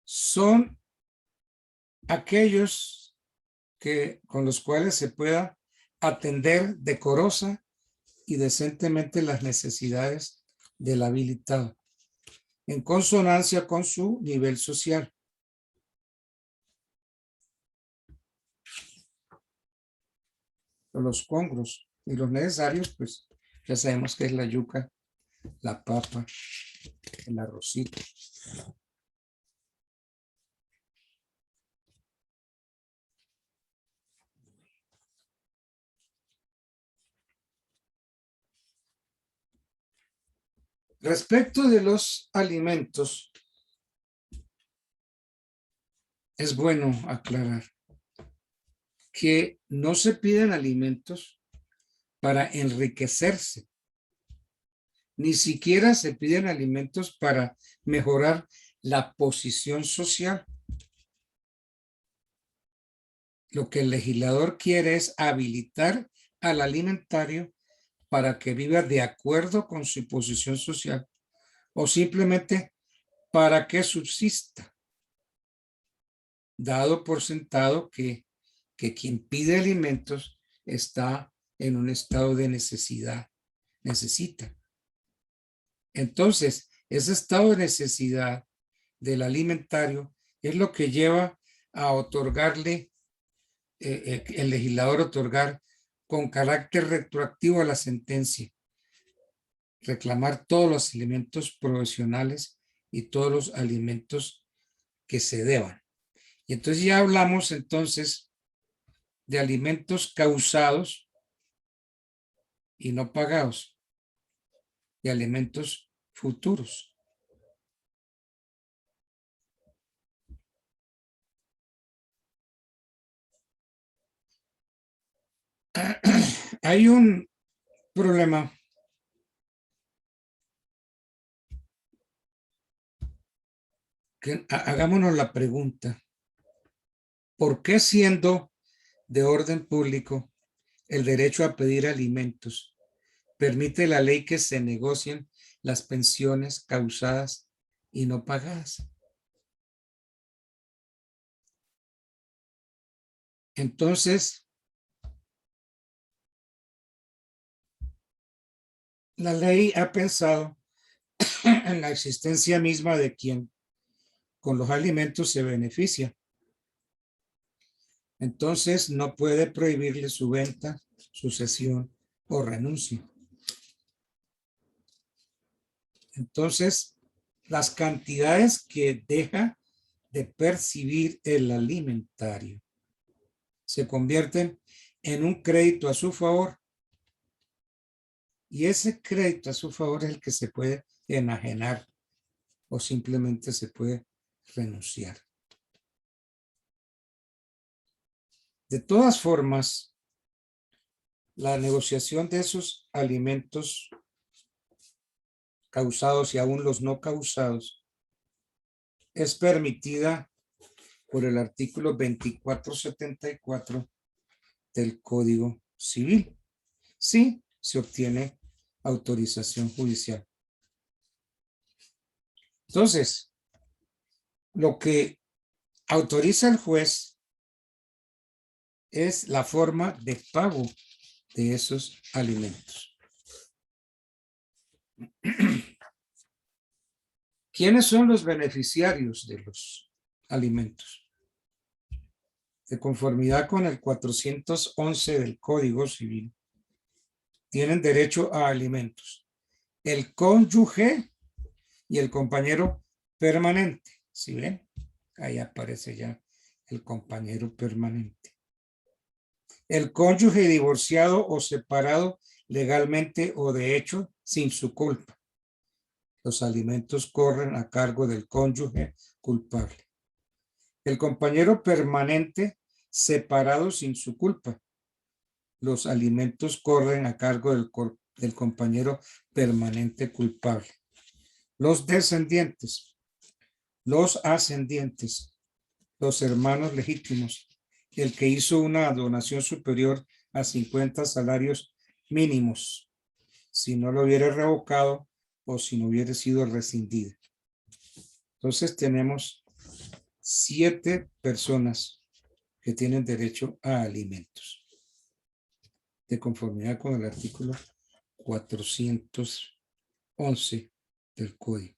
son aquellos con los cuales se pueda atender decorosa y decentemente las necesidades del habilitado, en consonancia con su nivel social. Los congruos y los necesarios, pues ya sabemos que es la yuca, la papa, el arrocito. Respecto de los alimentos, es bueno aclarar que no se piden alimentos para enriquecerse, ni siquiera se piden alimentos para mejorar la posición social. Lo que el legislador quiere es habilitar al alimentario para que viva de acuerdo con su posición social o simplemente para que subsista, dado por sentado que quien pide alimentos está en un estado de necesidad, necesita. Entonces, ese estado de necesidad del alimentario es lo que lleva a otorgarle, el legislador otorgar con carácter retroactivo a la sentencia, reclamar todos los alimentos provisionales y todos los alimentos que se deban. Y entonces ya hablamos entonces de alimentos causados y no pagados, y alimentos futuros. Hay un problema que hagámonos la pregunta. ¿Por qué siendo de orden público el derecho a pedir alimentos permite la ley que se negocien las pensiones causadas y no pagadas? Entonces, la ley ha pensado en la existencia misma de quien con los alimentos se beneficia. Entonces, no puede prohibirle su venta, su cesión o renuncia. Entonces, las cantidades que deja de percibir el alimentario se convierten en un crédito a su favor, y ese crédito a su favor es el que se puede enajenar o simplemente se puede renunciar. De todas formas, la negociación de esos alimentos causados y aún los no causados es permitida por el artículo 2474 del Código Civil. Sí, se obtiene autorización judicial. Entonces, lo que autoriza el juez es la forma de pago de esos alimentos. ¿Quiénes son los beneficiarios de los alimentos? De conformidad con el 411 del Código Civil, tienen derecho a alimentos el cónyuge y el compañero permanente. ¿Sí ven? Ahí aparece ya el compañero permanente. El cónyuge divorciado o separado legalmente o de hecho sin su culpa. Los alimentos corren a cargo del cónyuge culpable. El compañero permanente separado sin su culpa. Los alimentos corren a cargo del compañero permanente culpable. Los descendientes, los ascendientes, los hermanos legítimos, el que hizo una donación superior a 50 salarios mínimos, si no lo hubiera revocado o si no hubiera sido rescindida. Entonces tenemos 7 personas que tienen derecho a alimentos, de conformidad con el artículo 411 del Código.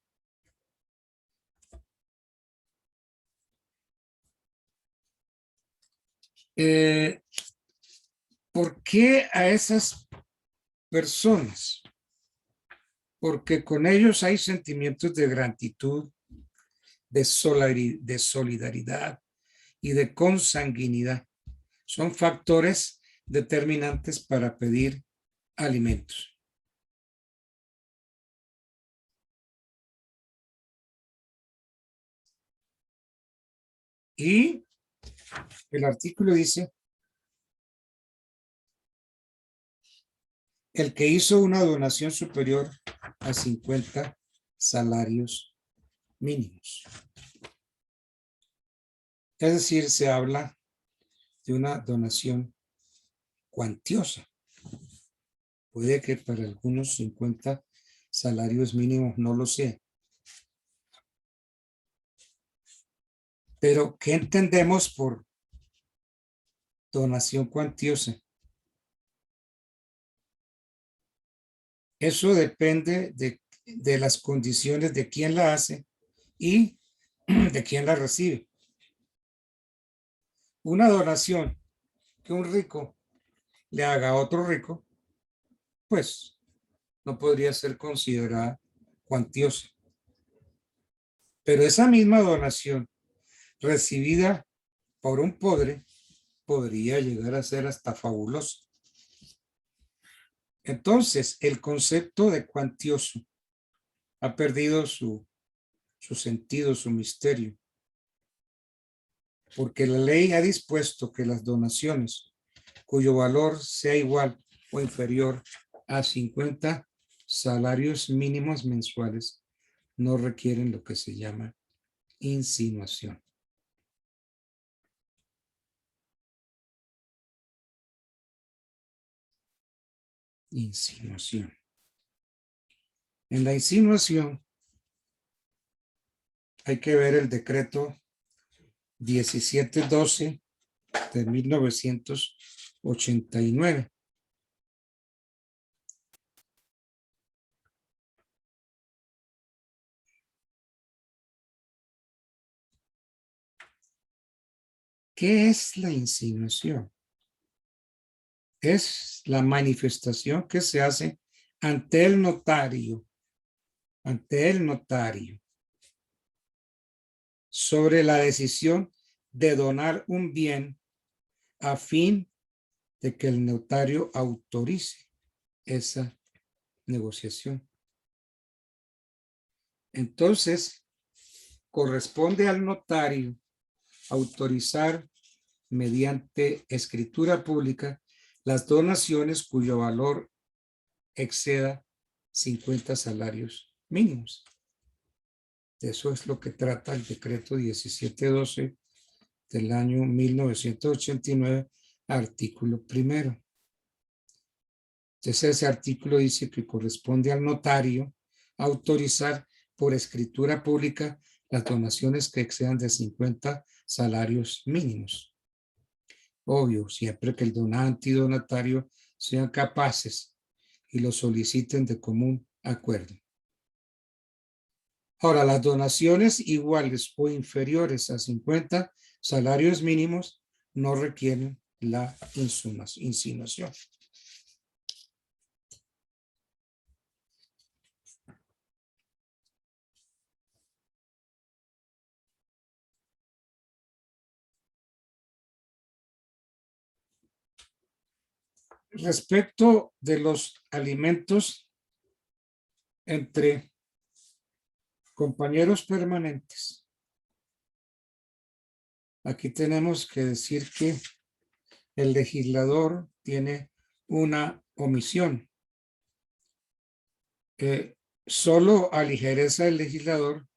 ¿Por qué a esas personas? Porque con ellos hay sentimientos de gratitud, de solidaridad y de consanguinidad. Son factores determinantes para pedir alimentos. Y el artículo dice, el que hizo una donación superior a 50 salarios mínimos. Es decir, se habla de una donación cuantiosa. Puede que para algunos 50 salarios mínimos no lo sea. Pero, ¿qué entendemos por donación cuantiosa? Eso depende de las condiciones de quién la hace y de quién la recibe. Una donación que un rico le haga a otro rico, pues no podría ser considerada cuantiosa. Pero esa misma donación recibida por un pobre podría llegar a ser hasta fabulosa. Entonces, el concepto de cuantioso ha perdido su sentido, su misterio, porque la ley ha dispuesto que las donaciones cuyo valor sea igual o inferior a 50 salarios mínimos mensuales no requieren lo que se llama insinuación. Insinuación. En la insinuación hay que ver el decreto 1712 de 1989. ¿Qué es la insinuación? Es la manifestación que se hace ante el notario, sobre la decisión de donar un bien a fin de que el notario autorice esa negociación. Entonces, corresponde al notario autorizar mediante escritura pública las donaciones cuyo valor exceda 50 salarios mínimos. Eso es lo que trata el decreto 1712 del año 1989, artículo primero. Entonces ese artículo dice que corresponde al notario autorizar por escritura pública las donaciones que excedan de 50 salarios mínimos. Obvio, siempre que el donante y donatario sean capaces y lo soliciten de común acuerdo. Ahora, las donaciones iguales o inferiores a 50 salarios mínimos no requieren la insinuación. Respecto de los alimentos entre compañeros permanentes, aquí tenemos que decir que el legislador tiene una omisión. Solo a ligereza del legislador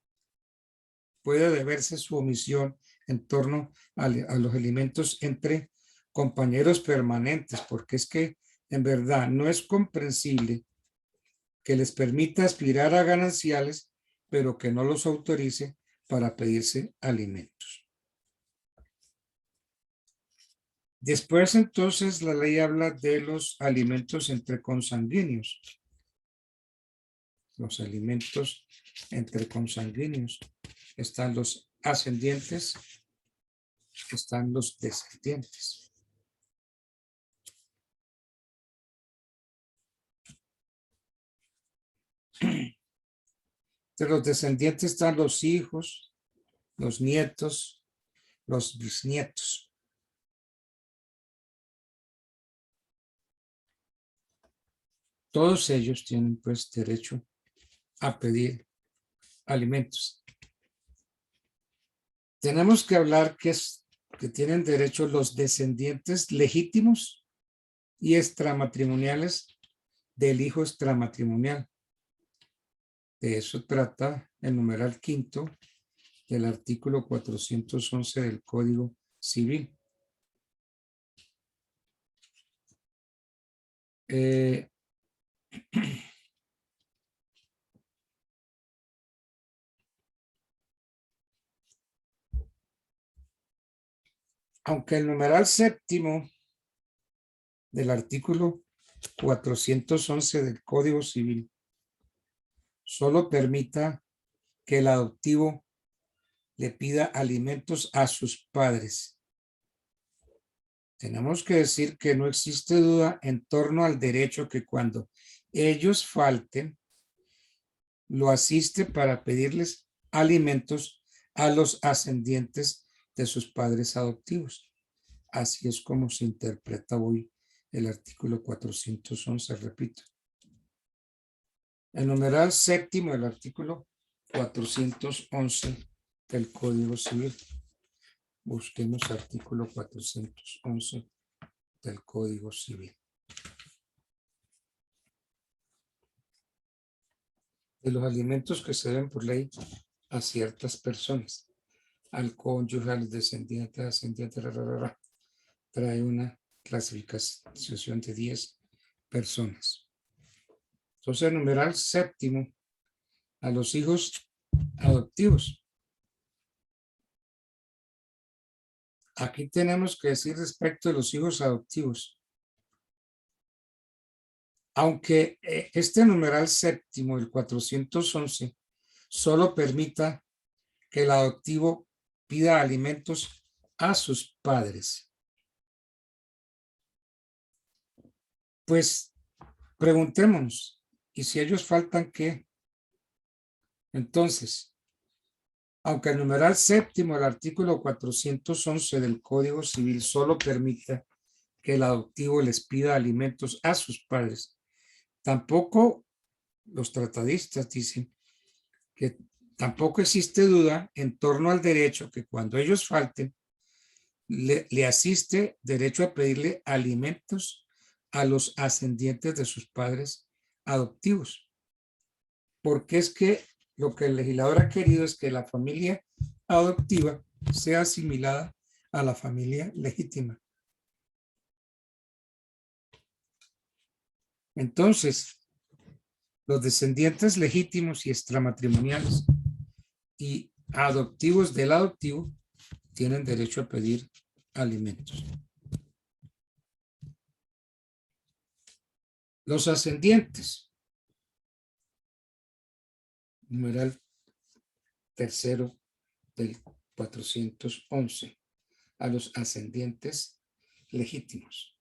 puede deberse su omisión en torno a los alimentos entre compañeros permanentes, porque es que en verdad no es comprensible que les permita aspirar a gananciales, pero que no los autorice para pedirse alimentos. Después, entonces, la ley habla de los alimentos entre consanguíneos. Los alimentos entre consanguíneos. Están los ascendientes, están los descendientes. De los descendientes están los hijos, los nietos, los bisnietos. Todos ellos tienen pues derecho a pedir alimentos. Tenemos que hablar que tienen derecho los descendientes legítimos y extramatrimoniales del hijo extramatrimonial. De eso trata el numeral quinto del artículo 411 del Código Civil. Aunque el numeral séptimo del artículo 411 del Código Civil solo permita que el adoptivo le pida alimentos a sus padres. Tenemos que decir que no existe duda en torno al derecho que cuando ellos falten, lo asiste para pedirles alimentos a los ascendientes de sus padres adoptivos. Así es como se interpreta hoy el artículo 411, repito. El numeral séptimo del artículo 411 del Código Civil. Busquemos artículo 411 del Código Civil. De los alimentos que se deben por ley a ciertas personas, al cónyuge, al descendiente, ascendiente, trae una clasificación de 10 personas. Entonces, el numeral séptimo a los hijos adoptivos. Aquí tenemos que decir respecto de los hijos adoptivos. Aunque este numeral séptimo, el 411, solo permita que el adoptivo pida alimentos a sus padres. Pues preguntémonos, ¿y si ellos faltan qué? Entonces, aunque el numeral séptimo del artículo 411 del Código Civil solo permita que el adoptivo les pida alimentos a sus padres, tampoco los tratadistas dicen que tampoco existe duda en torno al derecho que cuando ellos falten, le asiste derecho a pedirle alimentos a los ascendientes de sus padres adoptivos. Porque es que lo que el legislador ha querido es que la familia adoptiva sea asimilada a la familia legítima. Entonces, los descendientes legítimos y extramatrimoniales y adoptivos del adoptivo tienen derecho a pedir alimentos. Los ascendientes. Numeral tercero del 411. A los ascendientes legítimos.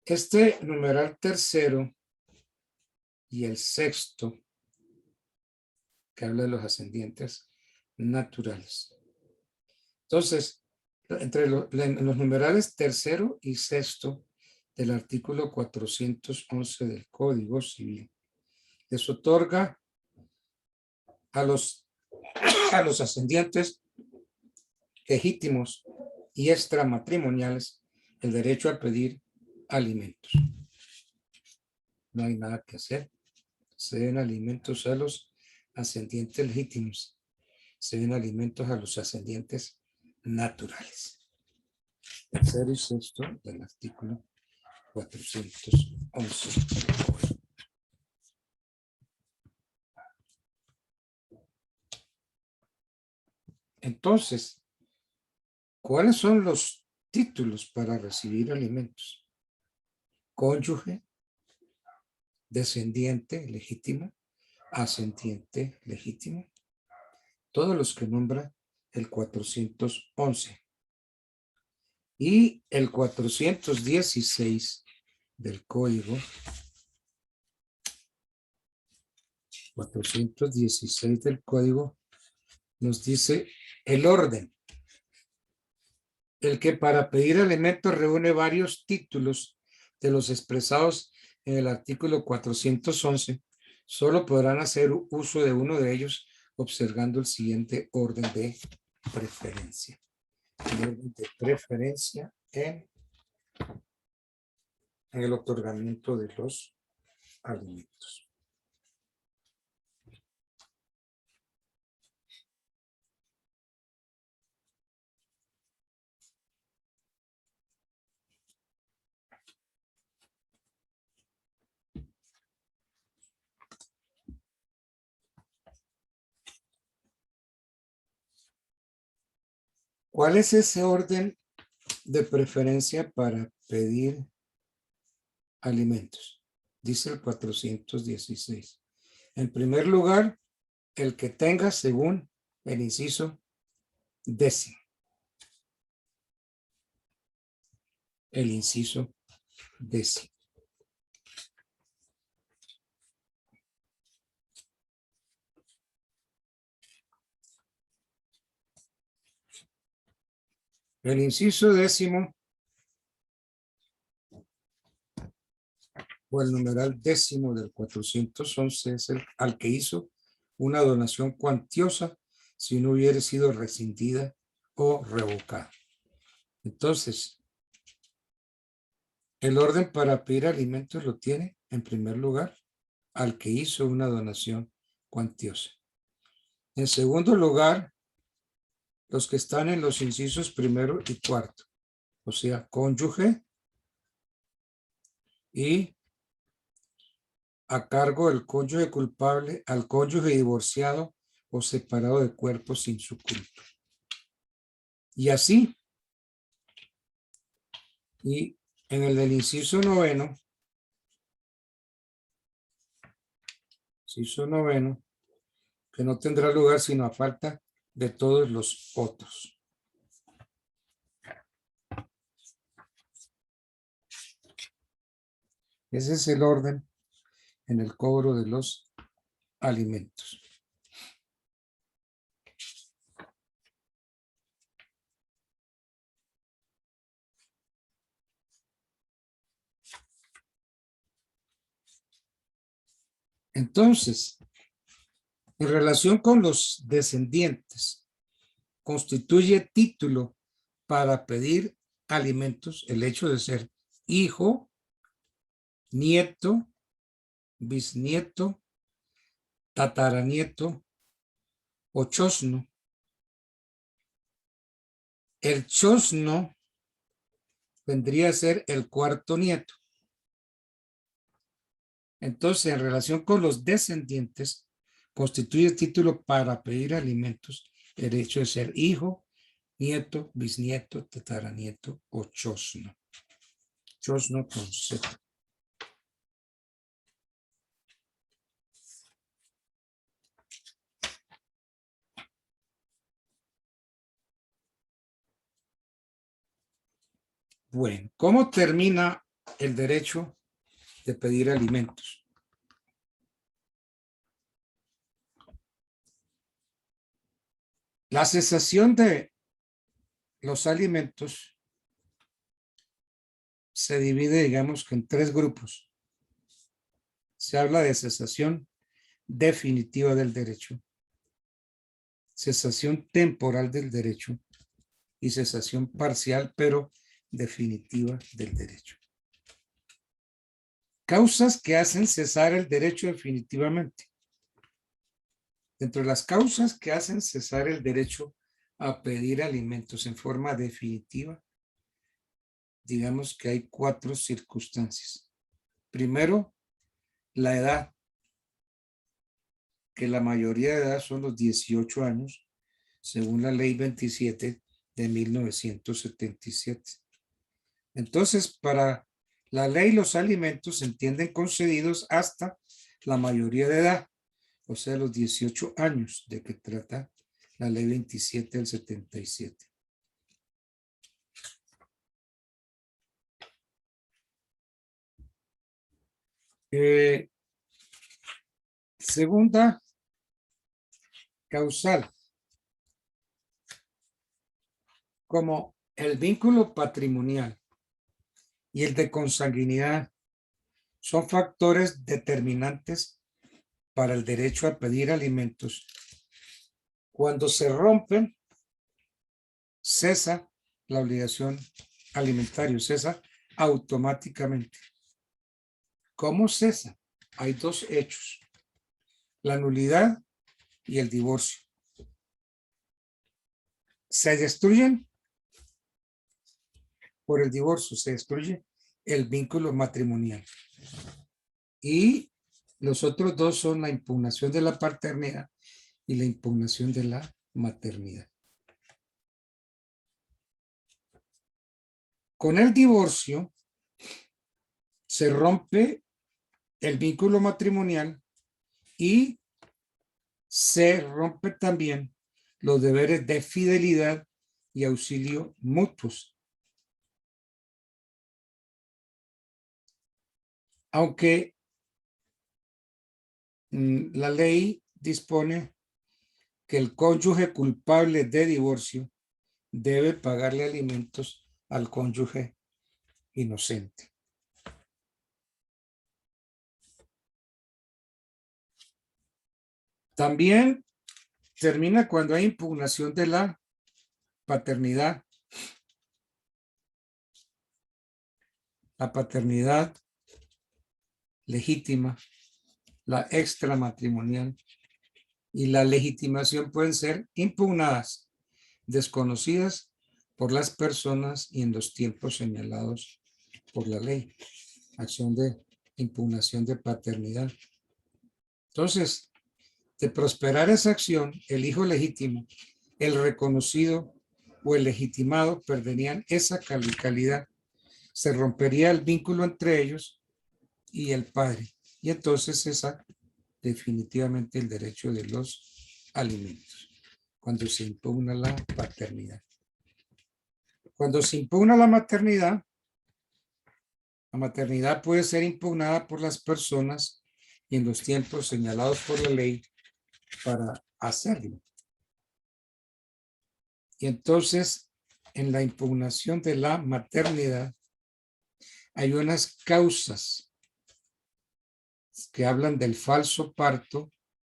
Este numeral tercero y el sexto, que habla de los ascendientes naturales. Entonces, entre los numerales tercero y sexto del artículo 411 del Código Civil, les otorga a los ascendientes legítimos y extramatrimoniales el derecho a pedir alimentos. No hay nada que hacer. Se den alimentos a los ascendientes legítimos. Se den alimentos a los ascendientes naturales. Tercero y sexto del artículo 411. Entonces, ¿cuáles son los títulos para recibir alimentos? Cónyuge, descendiente legítimo, ascendiente legítimo, todos los que nombra el 411. Y el 416 del Código, 416 del Código nos dice el orden, el que para pedir alimentos reúne varios títulos de los expresados en el artículo 411, solo podrán hacer uso de uno de ellos observando el siguiente orden de preferencia. El orden de preferencia en el otorgamiento de los alimentos. ¿Cuál es ese orden de preferencia para pedir alimentos? Dice el 416. En primer lugar, el que tenga según el inciso 10. El inciso 10. El inciso 10 o el numeral 10 del 411 es el al que hizo una donación cuantiosa si no hubiera sido rescindida o revocada. Entonces, el orden para pedir alimentos lo tiene, en primer lugar, al que hizo una donación cuantiosa. En segundo lugar, los que están en los incisos primero y cuarto, o sea, cónyuge, y a cargo del cónyuge culpable al cónyuge divorciado o separado de cuerpo sin su culpa. Y así. Y en el del inciso noveno, que no tendrá lugar sino a falta de todos los otros. Ese es el orden en el cobro de los alimentos. Entonces, en relación con los descendientes, constituye título para pedir alimentos el hecho de ser hijo, nieto, bisnieto, tataranieto o chosno. El chosno vendría a ser el cuarto nieto. Entonces, en relación con los descendientes, constituye título para pedir alimentos el hecho de ser hijo, nieto, bisnieto, tataranieto o chosno. Chosno con Z. Bueno, ¿cómo termina el derecho de pedir alimentos? La cesación de los alimentos se divide, digamos, en tres grupos. Se habla de cesación definitiva del derecho, cesación temporal del derecho y cesación parcial pero definitiva del derecho. Causas que hacen cesar el derecho definitivamente. Dentro de las causas que hacen cesar el derecho a pedir alimentos en forma definitiva, digamos que hay 4 circunstancias. Primero, la edad, que la mayoría de edad son los 18 años, según la ley 27 de 1977. Entonces, para la ley, los alimentos se entienden concedidos hasta la mayoría de edad, o sea, los 18 años de que trata la ley 27 del 77. Segunda causal, como el vínculo patrimonial y el de consanguinidad son factores determinantes para el derecho a pedir alimentos. Cuando se rompen, cesa la obligación alimentaria, cesa automáticamente. ¿Cómo cesa? Hay 2 hechos, la nulidad y el divorcio. Se destruyen por el divorcio, se destruye el vínculo matrimonial. Y los otros 2 son la impugnación de la paternidad y la impugnación de la maternidad. Con el divorcio se rompe el vínculo matrimonial y se rompe también los deberes de fidelidad y auxilio mutuos. Aunque la ley dispone que el cónyuge culpable de divorcio debe pagarle alimentos al cónyuge inocente. También termina cuando hay impugnación de la paternidad. La paternidad legítima, la extramatrimonial y la legitimación pueden ser impugnadas, desconocidas por las personas y en los tiempos señalados por la ley. acción de impugnación de paternidad. Entonces, de prosperar esa acción, el hijo legítimo, el reconocido o el legitimado perderían esa calidad. Se rompería el vínculo entre ellos y el padre. Y entonces cesa definitivamente el derecho de los alimentos, cuando se impugna la paternidad. Cuando se impugna la maternidad puede ser impugnada por las personas y en los tiempos señalados por la ley para hacerlo. Y entonces, en la impugnación de la maternidad, hay unas causas que hablan del falso parto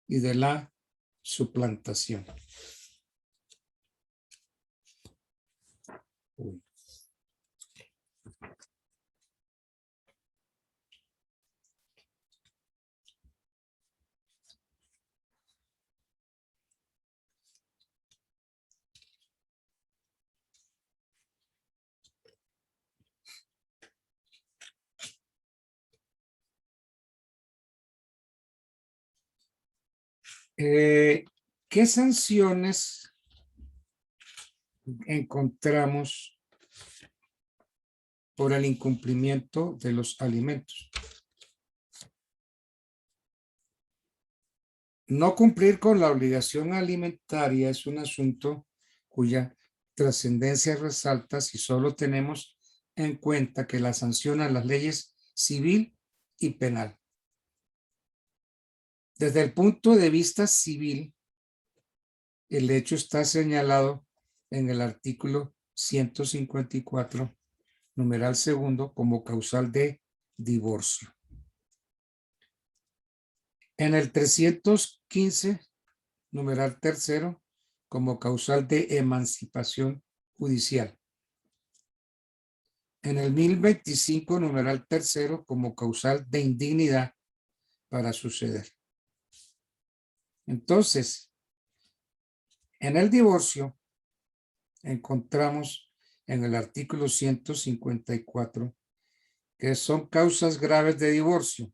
y de la suplantación. Uy. ¿Qué sanciones encontramos por el incumplimiento de los alimentos? No cumplir con la obligación alimentaria es un asunto cuya trascendencia resalta si solo tenemos en cuenta que la sancionan las leyes civil y penal. Desde el punto de vista civil, el hecho está señalado en el artículo 154, numeral segundo, como causal de divorcio. En el 315, numeral tercero, como causal de emancipación judicial. En el 1025, numeral tercero, como causal de indignidad para suceder. Entonces, en el divorcio encontramos en el artículo 154 que son causas graves de divorcio.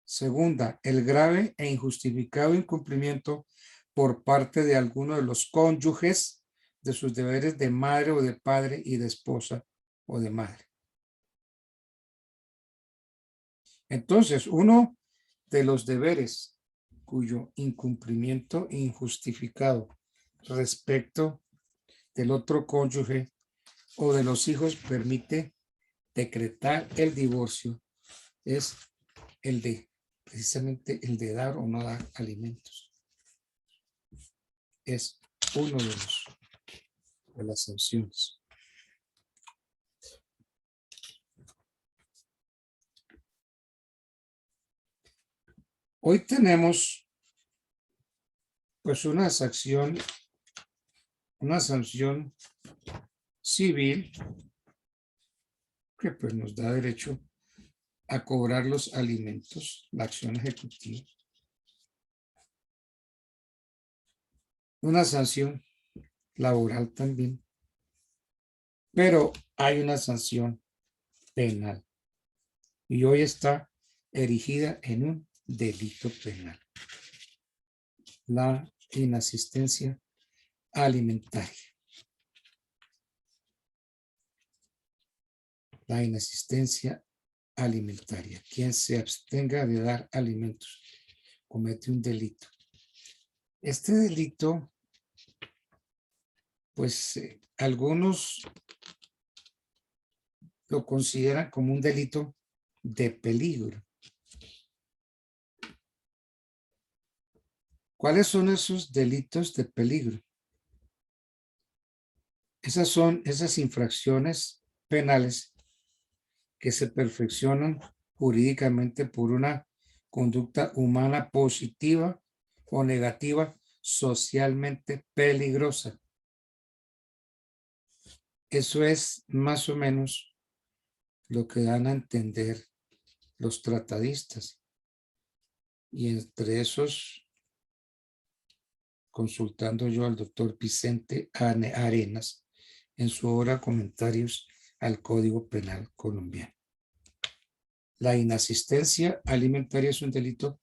Segunda, el grave e injustificado incumplimiento por parte de alguno de los cónyuges de sus deberes de madre o de padre y de esposa o de madre. Entonces, uno de los deberes cuyo incumplimiento injustificado respecto del otro cónyuge o de los hijos permite decretar el divorcio es el de, precisamente el de dar o no dar alimentos. Es uno de las sanciones. Hoy tenemos pues una sanción civil que pues nos da derecho a cobrar los alimentos, la acción ejecutiva. Una sanción laboral también, pero hay una sanción penal y hoy está erigida en un delito penal: la inasistencia alimentaria. La inasistencia alimentaria. Quien se abstenga de dar alimentos comete un delito. Este delito, pues algunos lo consideran como un delito de peligro. ¿Cuáles son esos delitos de peligro? Esas son esas infracciones penales que se perfeccionan jurídicamente por una conducta humana positiva o negativa socialmente peligrosa. Eso es más o menos lo que dan a entender los tratadistas. Y entre esos, consultando yo al doctor Vicente Arenas en su obra Comentarios al Código Penal colombiano. la inasistencia alimentaria es un delito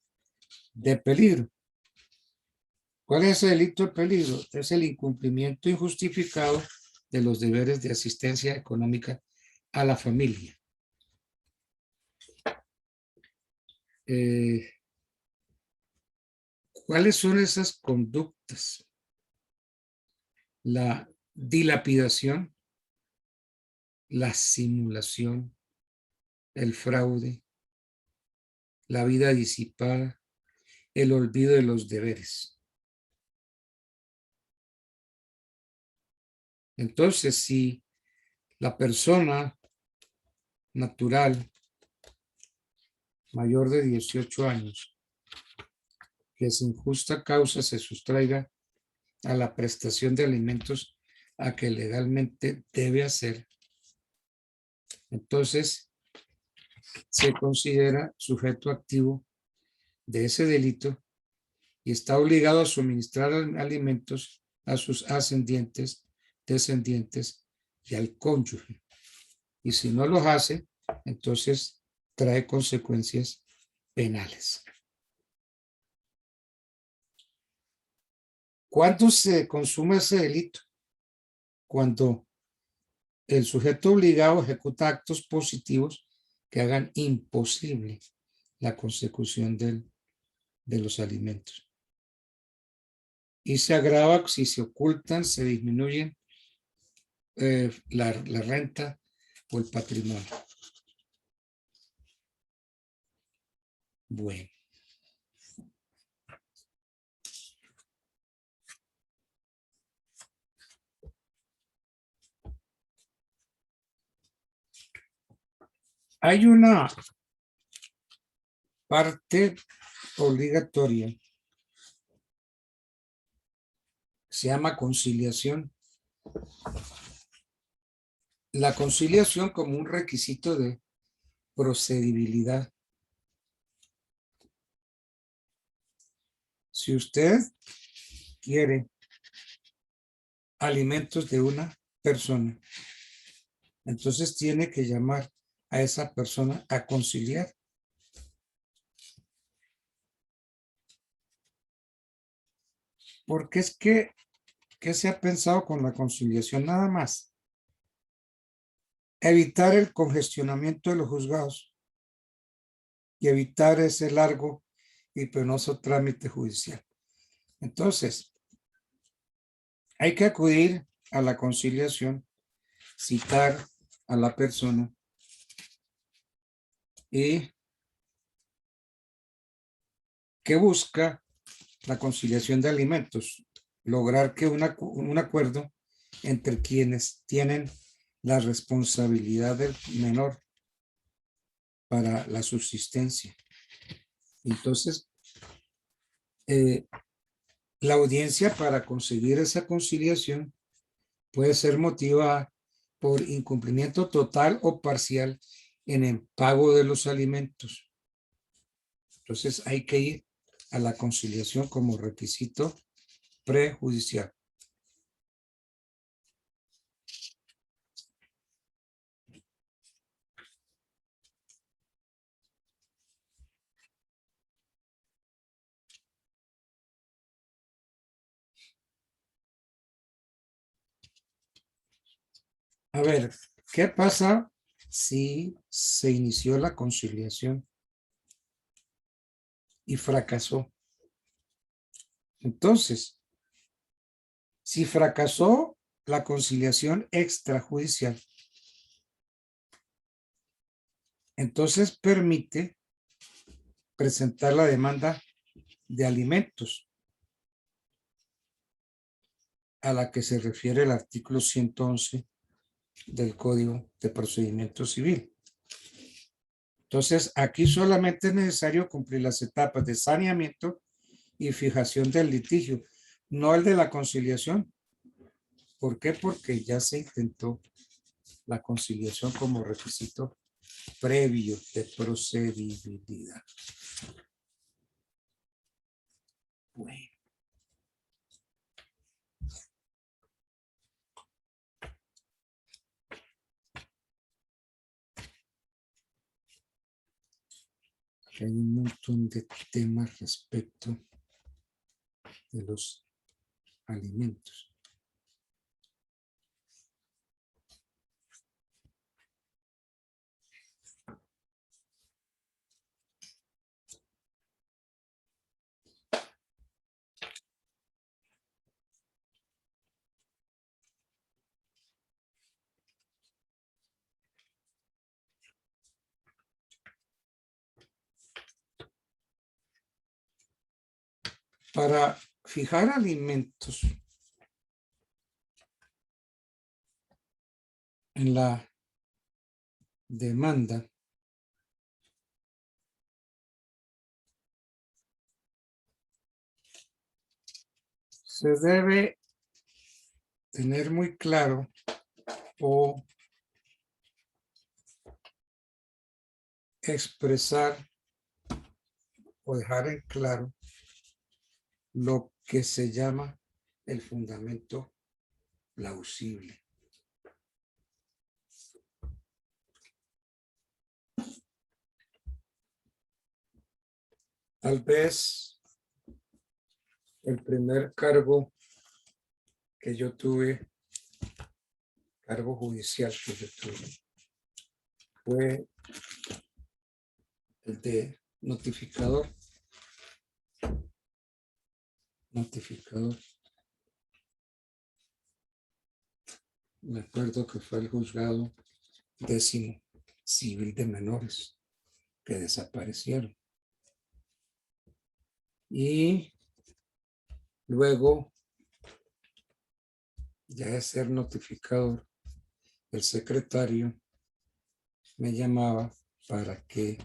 de peligro. ¿Cuál es ese delito de peligro? Es el incumplimiento injustificado de los deberes de asistencia económica a la familia. ¿Cuáles son esas conductas? La dilapidación, la simulación, el fraude, la vida disipada, el olvido de los deberes. Entonces, si la persona natural mayor de 18 años que sin justa causa se sustraiga a la prestación de alimentos a que legalmente debe hacer, entonces se considera sujeto activo de ese delito y está obligado a suministrar alimentos a sus ascendientes, descendientes y al cónyuge. Y si no los hace, entonces trae consecuencias penales. ¿Cuándo se consume ese delito? Cuando el sujeto obligado ejecuta actos positivos que hagan imposible la consecución de los alimentos. Y se agrava si se ocultan, se disminuyen la renta o el patrimonio. Bueno. Hay una parte obligatoria, se llama conciliación. La conciliación como un requisito de procedibilidad. Si usted quiere alimentos de una persona, entonces tiene que llamar a esa persona a conciliar. Porque es que, ¿qué se ha pensado con la conciliación? Nada más. Evitar el congestionamiento de los juzgados y evitar ese largo y penoso trámite judicial. Entonces, hay que acudir a la conciliación, citar a la persona y que busca la conciliación de alimentos, lograr que un acuerdo entre quienes tienen la responsabilidad del menor para la subsistencia. Entonces, la audiencia para conseguir esa conciliación puede ser motivada por incumplimiento total o parcial en el pago de los alimentos. Entonces hay que ir a la conciliación como requisito prejudicial. A ver, ¿qué pasa si se inició la conciliación y fracasó? Entonces, si fracasó la conciliación extrajudicial, entonces permite presentar la demanda de alimentos a la que se refiere el artículo 111 del Código de Procedimiento Civil. Entonces, aquí solamente es necesario cumplir las etapas de saneamiento y fijación del litigio, no el de la conciliación. ¿Por qué? Porque ya se intentó la conciliación como requisito previo de procedibilidad. Bueno. que hay un montón de temas respecto de los alimentos. Para fijar alimentos en la demanda, se debe tener muy claro o expresar o dejar en claro lo que se llama el fundamento plausible. Tal vez el primer cargo que yo tuve, cargo judicial que yo tuve, fue el de notificador. Notificador. Me acuerdo que fue el juzgado 10º civil de menores que desaparecieron. Y luego, ya de ser notificador, el secretario me llamaba para que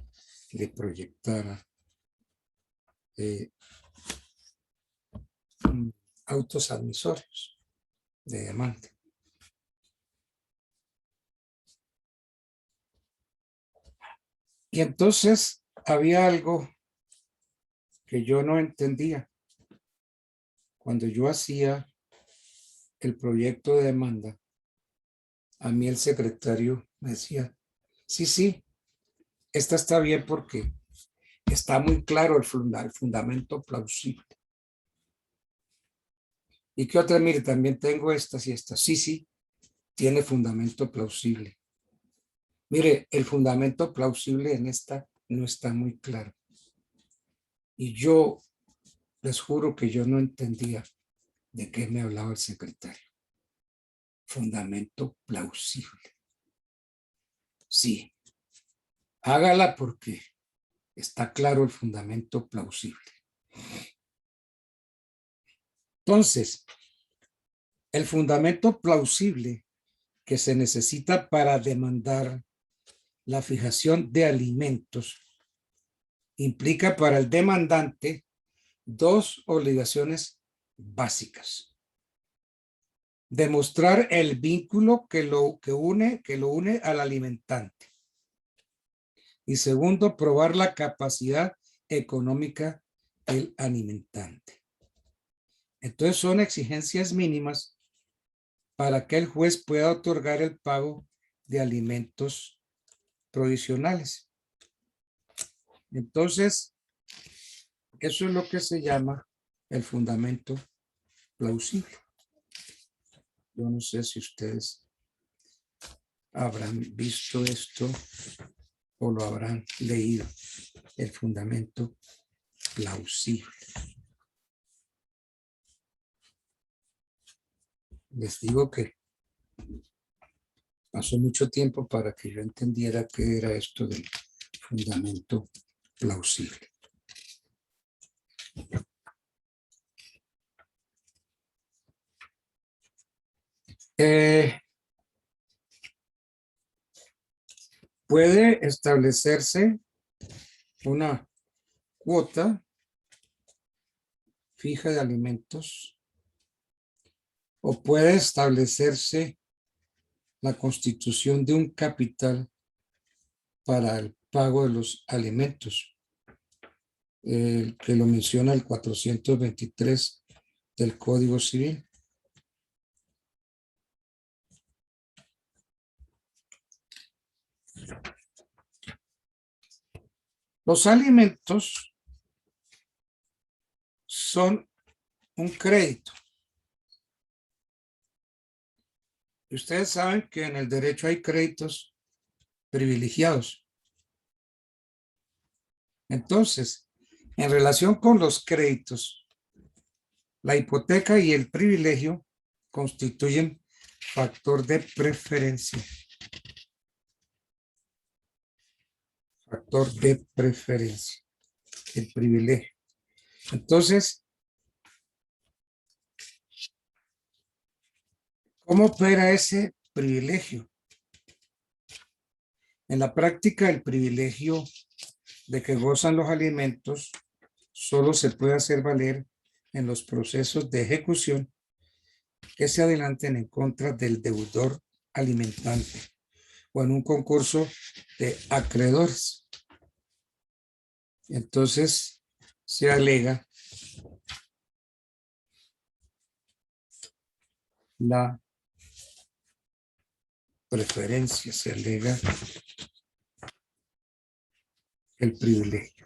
le proyectara autos admisorios de demanda. Y entonces había algo que yo no entendía. Cuando yo hacía el proyecto de demanda, a mí el secretario me decía, sí, esta está bien porque está muy claro el fundamento plausible. ¿Y qué otra? Mire, también tengo estas y estas. Sí, tiene fundamento plausible. Mire, el fundamento plausible en esta no está muy claro. Y yo les juro que yo no entendía de qué me hablaba el secretario. Fundamento plausible. Sí, hágala porque está claro el fundamento plausible. Entonces, el fundamento plausible que se necesita para demandar la fijación de alimentos implica para el demandante dos obligaciones básicas. Demostrar el vínculo que lo une al alimentante. Y segundo, probar la capacidad económica del alimentante. Entonces son exigencias mínimas para que el juez pueda otorgar el pago de alimentos provisionales. Entonces, eso es lo que se llama el fundamento plausible. Yo no sé si ustedes habrán visto esto o lo habrán leído, el fundamento plausible. Les digo que pasó mucho tiempo para que yo entendiera qué era esto del fundamento plausible. Puede establecerse una cuota fija de alimentos o puede establecerse la constitución de un capital para el pago de los alimentos, que lo menciona el 423 del Código Civil. Los alimentos son un crédito. Y ustedes saben que en el derecho hay créditos privilegiados. Entonces, en relación con los créditos, la hipoteca y el privilegio constituyen factor de preferencia. Factor de preferencia. El privilegio. Entonces, ¿cómo opera ese privilegio? En la práctica, el privilegio de que gozan los alimentos solo se puede hacer valer en los procesos de ejecución que se adelanten en contra del deudor alimentante o en un concurso de acreedores. Entonces, se alega la preferencia, se alega el privilegio.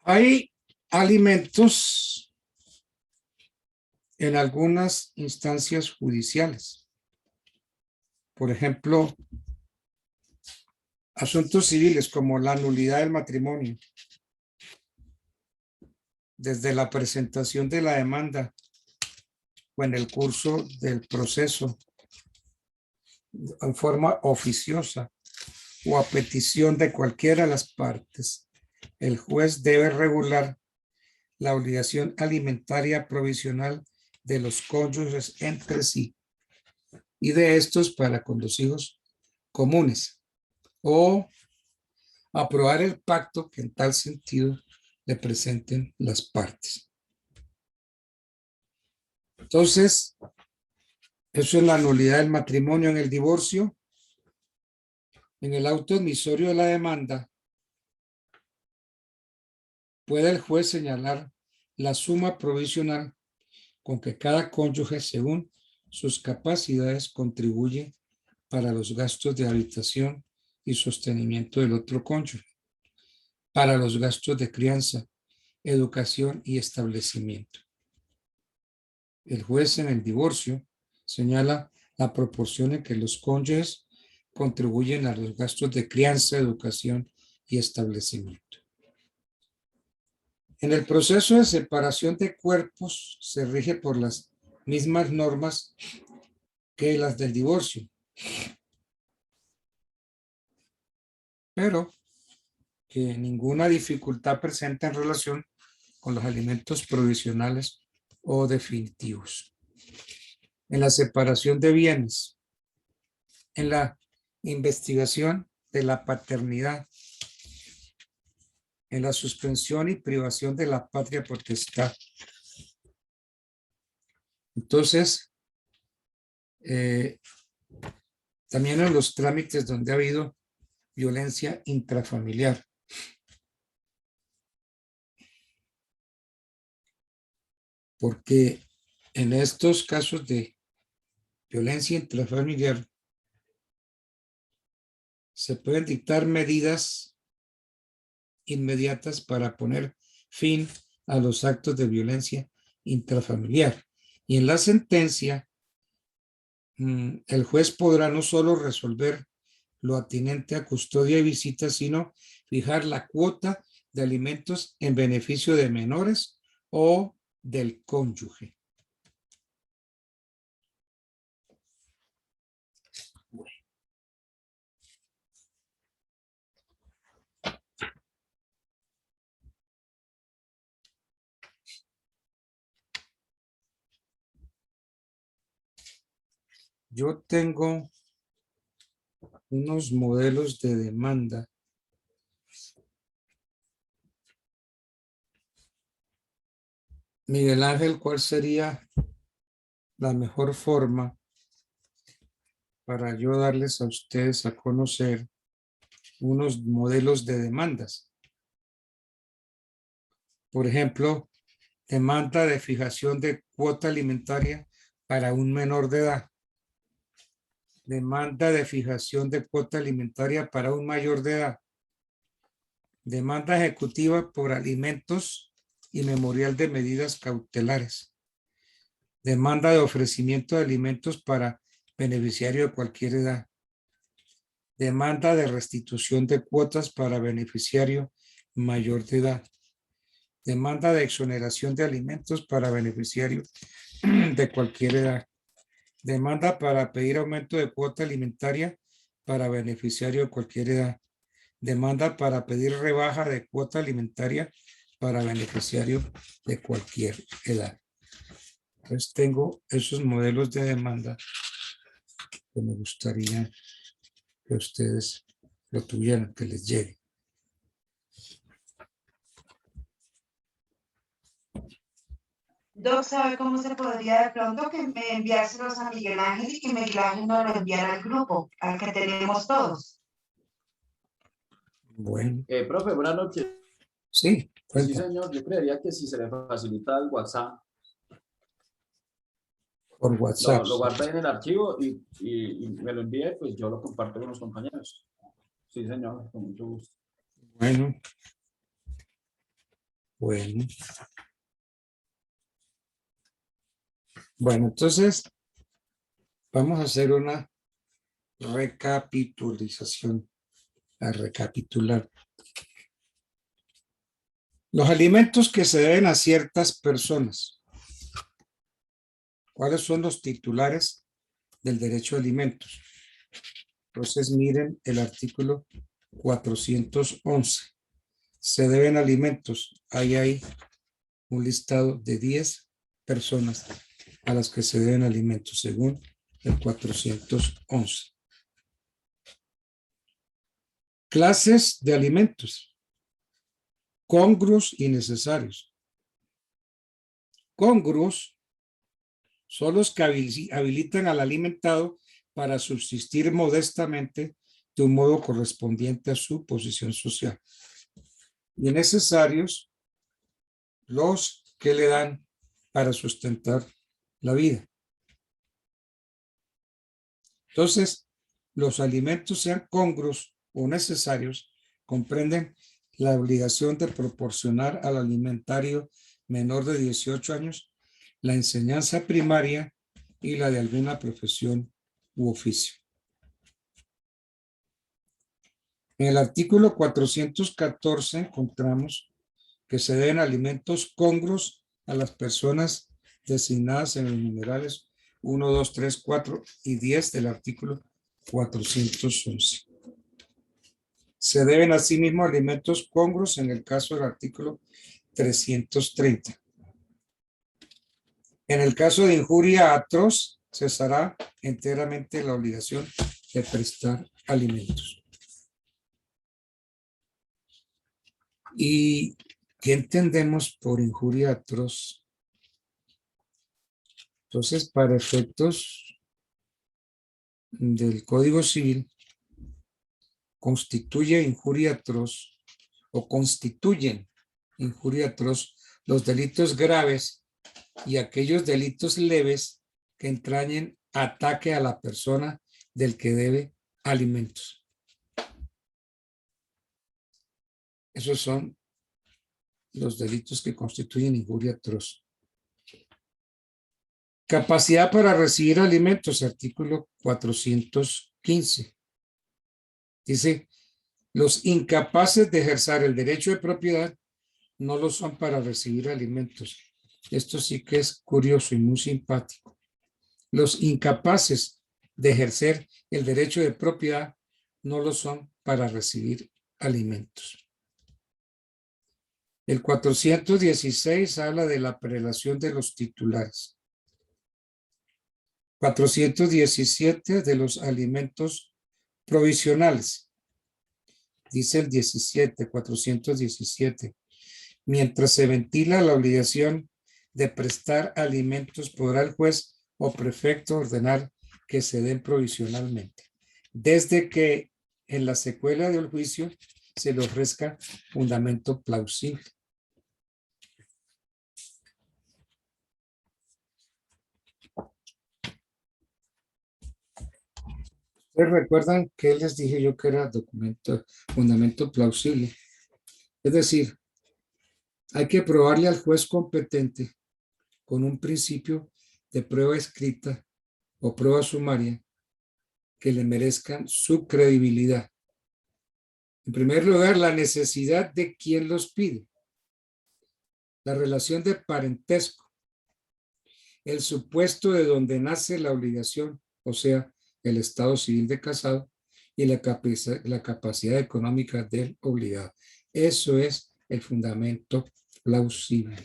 Hay alimentos en algunas instancias judiciales. Por ejemplo, asuntos civiles como la nulidad del matrimonio. Desde la presentación de la demanda o en el curso del proceso en forma oficiosa o a petición de cualquiera de las partes, el juez debe regular la obligación alimentaria provisional de los cónyuges entre sí y de estos para con los hijos comunes o aprobar el pacto que en tal sentido le presenten las partes. Entonces, eso es la nulidad del matrimonio. En el divorcio, en el auto admisorio de la demanda, puede el juez señalar la suma provisional con que cada cónyuge, según sus capacidades, contribuye para los gastos de habitación y sostenimiento del otro cónyuge, para los gastos de crianza, educación y establecimiento. El juez en el divorcio señala la proporción en que los cónyuges contribuyen a los gastos de crianza, educación y establecimiento. En el proceso de separación de cuerpos se rige por las mismas normas que las del divorcio, pero que ninguna dificultad presenta en relación con los alimentos provisionales o definitivos. En la separación de bienes, en la investigación de la paternidad, en la suspensión y privación de la patria potestad. Entonces, también en los trámites donde ha habido violencia intrafamiliar. Porque en estos casos de violencia intrafamiliar se pueden dictar medidas inmediatas para poner fin a los actos de violencia intrafamiliar. Y en la sentencia, el juez podrá no solo resolver lo atinente a custodia y visita, sino fijar la cuota de alimentos en beneficio de menores o del cónyuge. Yo tengo unos modelos de demanda. Miguel Ángel, ¿cuál sería la mejor forma para yo darles a ustedes a conocer unos modelos de demandas. Por ejemplo, demanda de fijación de cuota alimentaria para un menor de edad. Demanda de fijación de cuota alimentaria para un mayor de edad. Demanda ejecutiva por alimentos y memorial de medidas cautelares. Demanda de ofrecimiento de alimentos para beneficiario de cualquier edad. Demanda de restitución de cuotas para beneficiario mayor de edad. Demanda de exoneración de alimentos para beneficiario de cualquier edad. Demanda para pedir aumento de cuota alimentaria para beneficiario de cualquier edad. Demanda para pedir rebaja de cuota alimentaria para beneficiario de cualquier edad. Entonces tengo esos modelos de demanda que me gustaría que ustedes lo tuvieran, que les llegue. Doc, ¿sabe cómo se podría de pronto que me enviárselos a Miguel Ángel y que Miguel Ángel nos lo enviara al grupo, al que tenemos todos? Bueno, Profe, buenas noches. sí, Sí, cuenta, señor, yo creería que si se le facilita el WhatsApp, por WhatsApp. lo guarda en el archivo y me lo envíe, pues yo lo comparto con los compañeros. Sí, señor, con mucho gusto. Bueno. Bueno. Bueno, entonces vamos a hacer una recapitulación. A recapitular. Los alimentos que se deben a ciertas personas. ¿Cuáles son los titulares del derecho a alimentos? Entonces miren el artículo 411. Se deben alimentos. Ahí hay un listado de 10 personas a las que se deben alimentos según el 411. Clases de alimentos. Congruos y necesarios. Congruos son los que habilitan al alimentado para subsistir modestamente de un modo correspondiente a su posición social. Y necesarios, los que le dan para sustentar la vida. Entonces, los alimentos, sean congruos o necesarios, comprenden la obligación de proporcionar al alimentario menor de 18 años la enseñanza primaria y la de alguna profesión u oficio. En el artículo 414 encontramos que se deben alimentos congruos a las personas designadas en los numerales 1, 2, 3, 4 y 10 del artículo 411. Se deben asimismo alimentos congruos en el caso del artículo 330. En el caso de injuria atroz, cesará enteramente la obligación de prestar alimentos. ¿Y qué entendemos por injuria atroz? Entonces, para efectos del Código Civil, constituye injuria atroz o constituyen injuria atroz los delitos graves y aquellos delitos leves que entrañen ataque a la persona del que debe alimentos. Esos son los delitos que constituyen injuria atroz. Capacidad para recibir alimentos, artículo 415. Dice, los incapaces de ejercer el derecho de propiedad no lo son para recibir alimentos. Esto sí que es curioso y muy simpático. Los incapaces de ejercer el derecho de propiedad no lo son para recibir alimentos. El 416 habla de la prelación de los titulares. 417 de los alimentos provisionales. Dice el 417. Mientras se ventila la obligación de prestar alimentos, podrá el juez o prefecto ordenar que se den provisionalmente, desde que en la secuela del juicio se le ofrezca fundamento plausible. ¿Ustedes recuerdan que les dije yo que era fundamento plausible? Es decir, hay que probarle al juez competente con un principio de prueba escrita o prueba sumaria que le merezcan su credibilidad. En primer lugar, la necesidad de quien los pide, la relación de parentesco, el supuesto de donde nace la obligación, o sea, el estado civil de casado, y la capacidad económica del obligado. Eso es el fundamento plausible.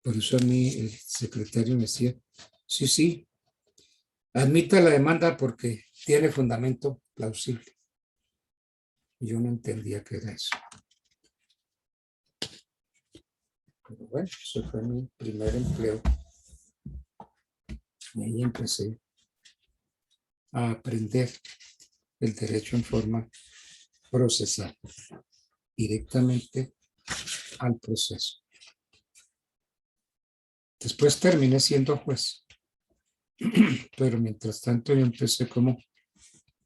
Por eso a mí el secretario me decía, sí, admita la demanda porque tiene fundamento plausible. Yo no entendía qué era eso. Pero bueno, eso fue mi primer empleo. Y ahí empecé a aprender el derecho en forma procesal, directamente al proceso. Después terminé siendo juez, pero mientras tanto yo empecé como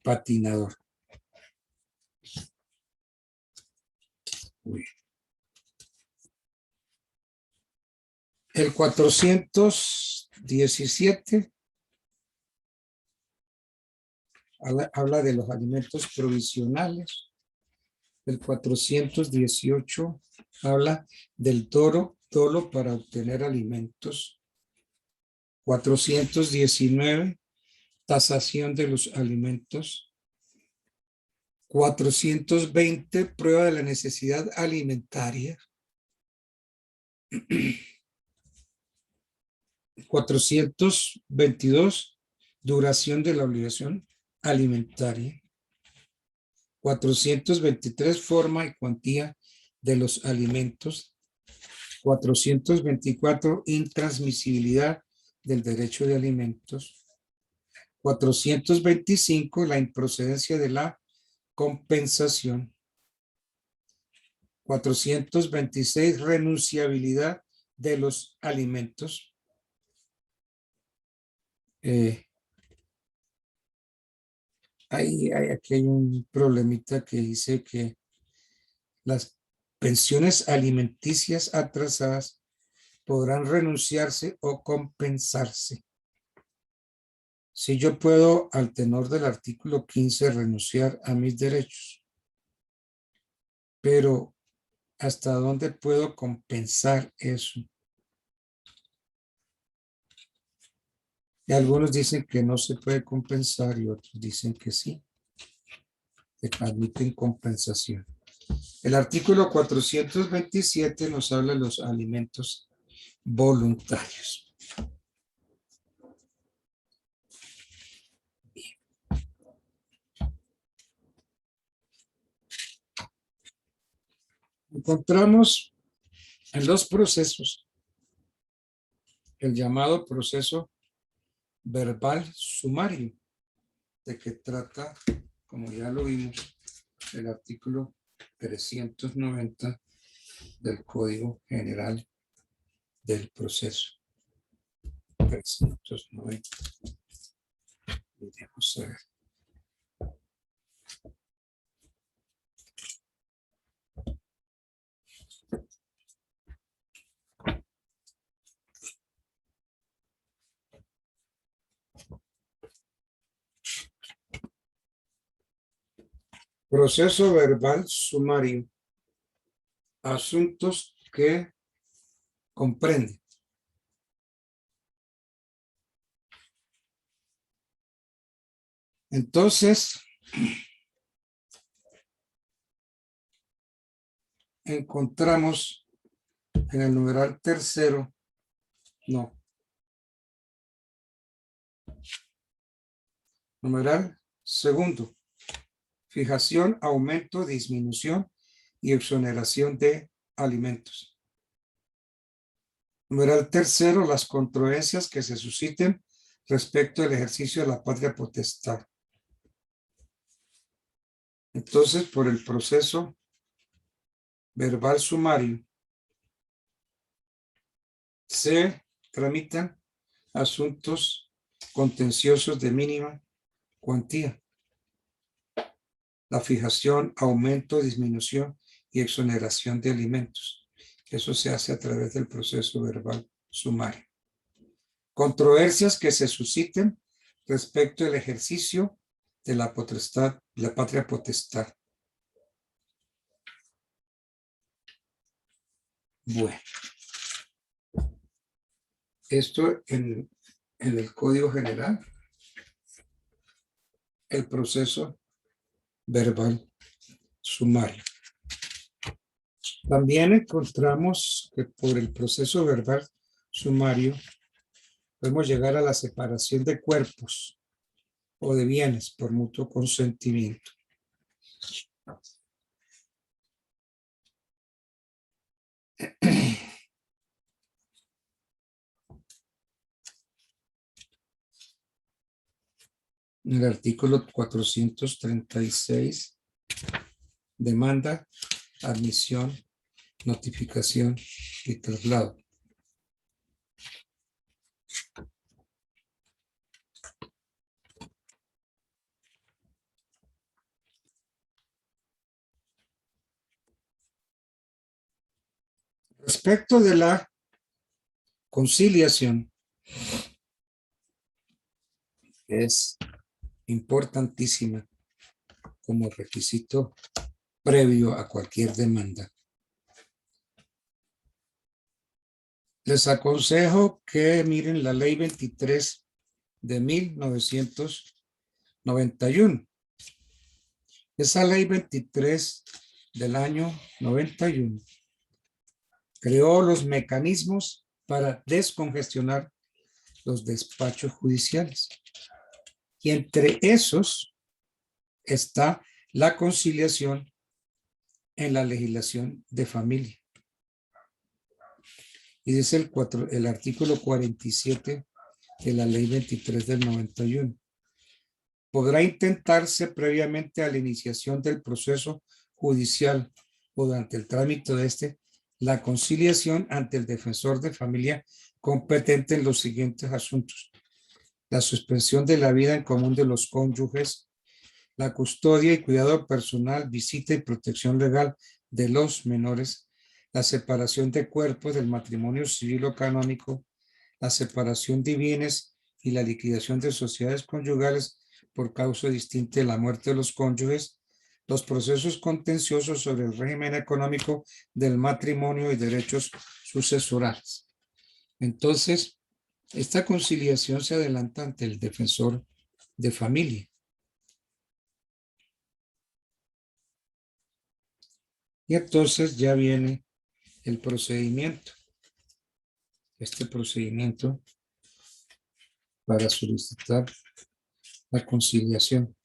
patinador. Uy. El 417 habla de los alimentos provisionales. El 418 habla del dolo para obtener alimentos. 419, tasación de los alimentos. 420, prueba de la necesidad alimentaria. 422, duración de la obligación alimentaria. 423, forma y cuantía de los alimentos. 424, intransmisibilidad del derecho de alimentos. 425, la improcedencia de la compensación. 426, renunciabilidad de los alimentos. Aquí hay un problemita que dice que las pensiones alimenticias atrasadas podrán renunciarse o compensarse. Si yo puedo, al tenor del artículo 15, renunciar a mis derechos, pero ¿hasta dónde puedo compensar eso? Y algunos dicen que no se puede compensar y otros dicen que sí, que admiten compensación. El artículo 427 nos habla de los alimentos voluntarios. Encontramos en los procesos el llamado proceso verbal sumario, de que trata, como ya lo vimos, el artículo 390 del Código General del Proceso. 390. Vamos a ver. Proceso verbal sumario. Asuntos que comprende. Entonces, encontramos en el numeral tercero, numeral segundo, fijación, aumento, disminución y exoneración de alimentos. Numeral tercero, las controversias que se susciten respecto al ejercicio de la patria potestad. Entonces, por el proceso verbal sumario, se tramitan asuntos contenciosos de mínima cuantía. La fijación, aumento, disminución y exoneración de alimentos. Eso se hace a través del proceso verbal sumario. Controversias que se susciten respecto al ejercicio de la potestad, la patria potestad. Bueno, esto en el Código General, el proceso verbal sumario. También encontramos que por el proceso verbal sumario podemos llegar a la separación de cuerpos o de bienes por mutuo consentimiento. En el artículo 436, demanda, admisión, notificación y traslado. Respecto de la conciliación, es importantísima como requisito previo a cualquier demanda. Les aconsejo que miren la ley 23 de 1991. Esa ley 23 del año 91 creó los mecanismos para descongestionar los despachos judiciales. Y entre esos está la conciliación en la legislación de familia. Y dice el artículo 47 de la ley 23 del 91. Podrá intentarse previamente a la iniciación del proceso judicial o durante el trámite de este, la conciliación ante el defensor de familia competente en los siguientes asuntos: la suspensión de la vida en común de los cónyuges, la custodia y cuidado personal, visita y protección legal de los menores, la separación de cuerpos del matrimonio civil o canónico, la separación de bienes y la liquidación de sociedades conyugales por causa distinta de la muerte de los cónyuges, los procesos contenciosos sobre el régimen económico del matrimonio y derechos sucesorales. Entonces, esta conciliación se adelanta ante el defensor de familia. Y entonces ya viene el procedimiento. Este procedimiento para solicitar la conciliación.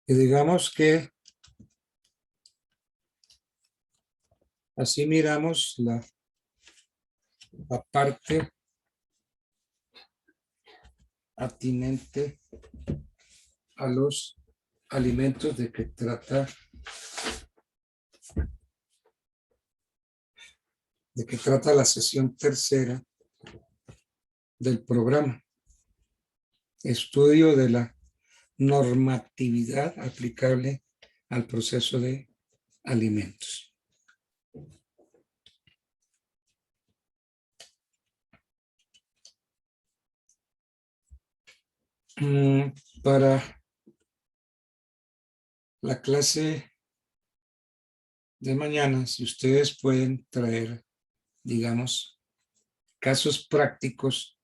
Y digamos que así miramos la parte atinente a los alimentos de que trata la sesión tercera del programa. Estudio de la normatividad aplicable al proceso de alimentos. Para la clase de mañana, si ustedes pueden traer, digamos, casos prácticos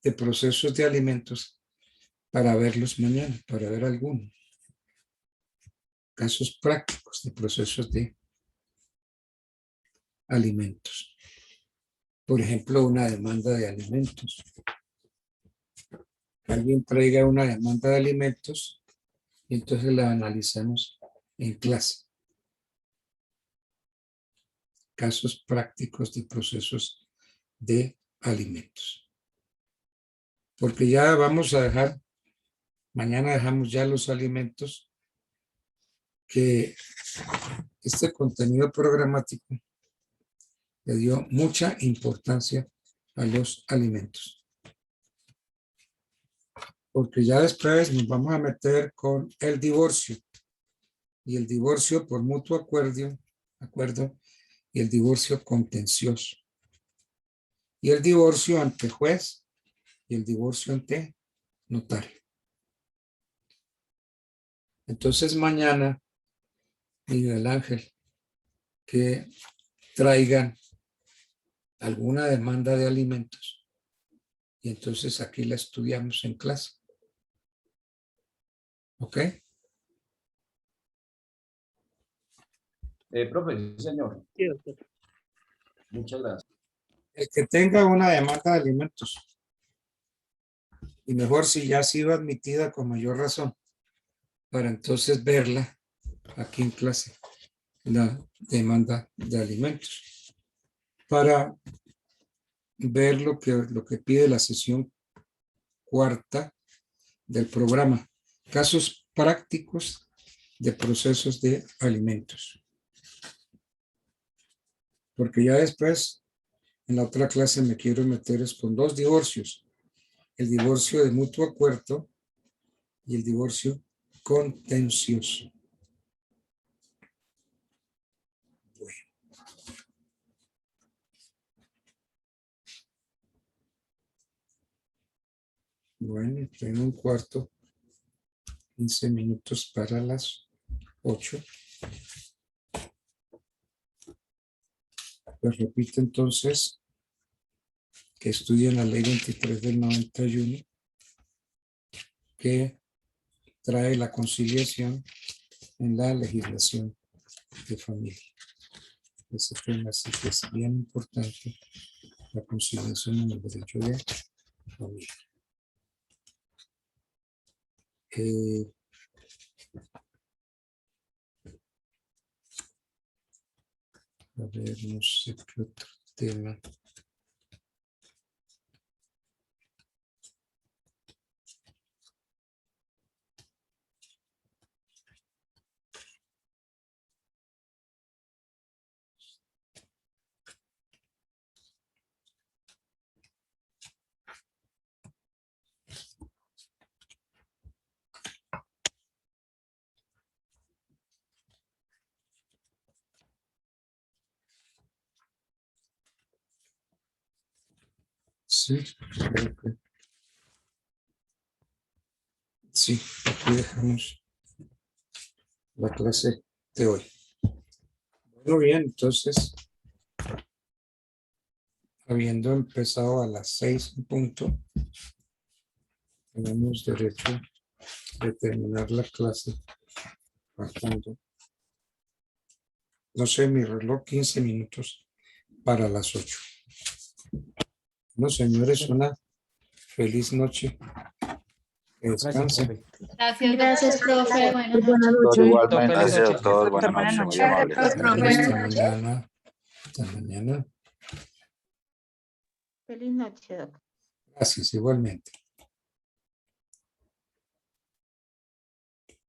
de procesos de alimentos para verlos mañana, para ver algunos casos prácticos de procesos de alimentos. Por ejemplo, una demanda de alimentos. alguien traiga una demanda de alimentos y entonces la analizamos en clase. Casos prácticos de procesos de alimentos. Porque ya vamos a dejar, mañana dejamos ya los alimentos, que este contenido programático le dio mucha importancia a los alimentos. Porque ya después nos vamos a meter con el divorcio. Y el divorcio por mutuo acuerdo y el divorcio contencioso. Y el divorcio ante juez y el divorcio ante notario. Entonces mañana, Miguel Ángel, que traigan alguna demanda de alimentos y entonces aquí la estudiamos en clase. ¿Ok? Profe, sí, señor. Muchas gracias. El que tenga una demanda de alimentos, y mejor si ya ha sido admitida con mayor razón, para entonces verla aquí en clase, la demanda de alimentos, para ver lo que pide la sesión cuarta del programa, casos prácticos de procesos de alimentos. Porque ya después, en la otra clase me quiero meter es con 2 divorcios, el divorcio de mutuo acuerdo y el divorcio contencioso. Bueno, tengo un cuarto, 15 minutos para las 8. Pues repito entonces que estudien la ley 23 del 91, que trae la conciliación en la legislación de familia. Ese tema sí que es bien importante, la conciliación en el derecho de familia. A ver, no sé qué otro tema. Sí, creo que sí, aquí dejamos la clase de hoy. Bueno, bien, entonces, habiendo empezado a las 6 en punto, tenemos derecho de terminar la clase faltando, no sé, mi reloj 15 minutos para las 8. No, señores, una feliz noche. Que descansen. Gracias, profe. Buenas Buenas noches. noches. Igualmente. Gracias, doctor. Buenas noches. Muy amable. Hasta mañana. Hasta mañana. Feliz noche, doctor. Gracias, igualmente.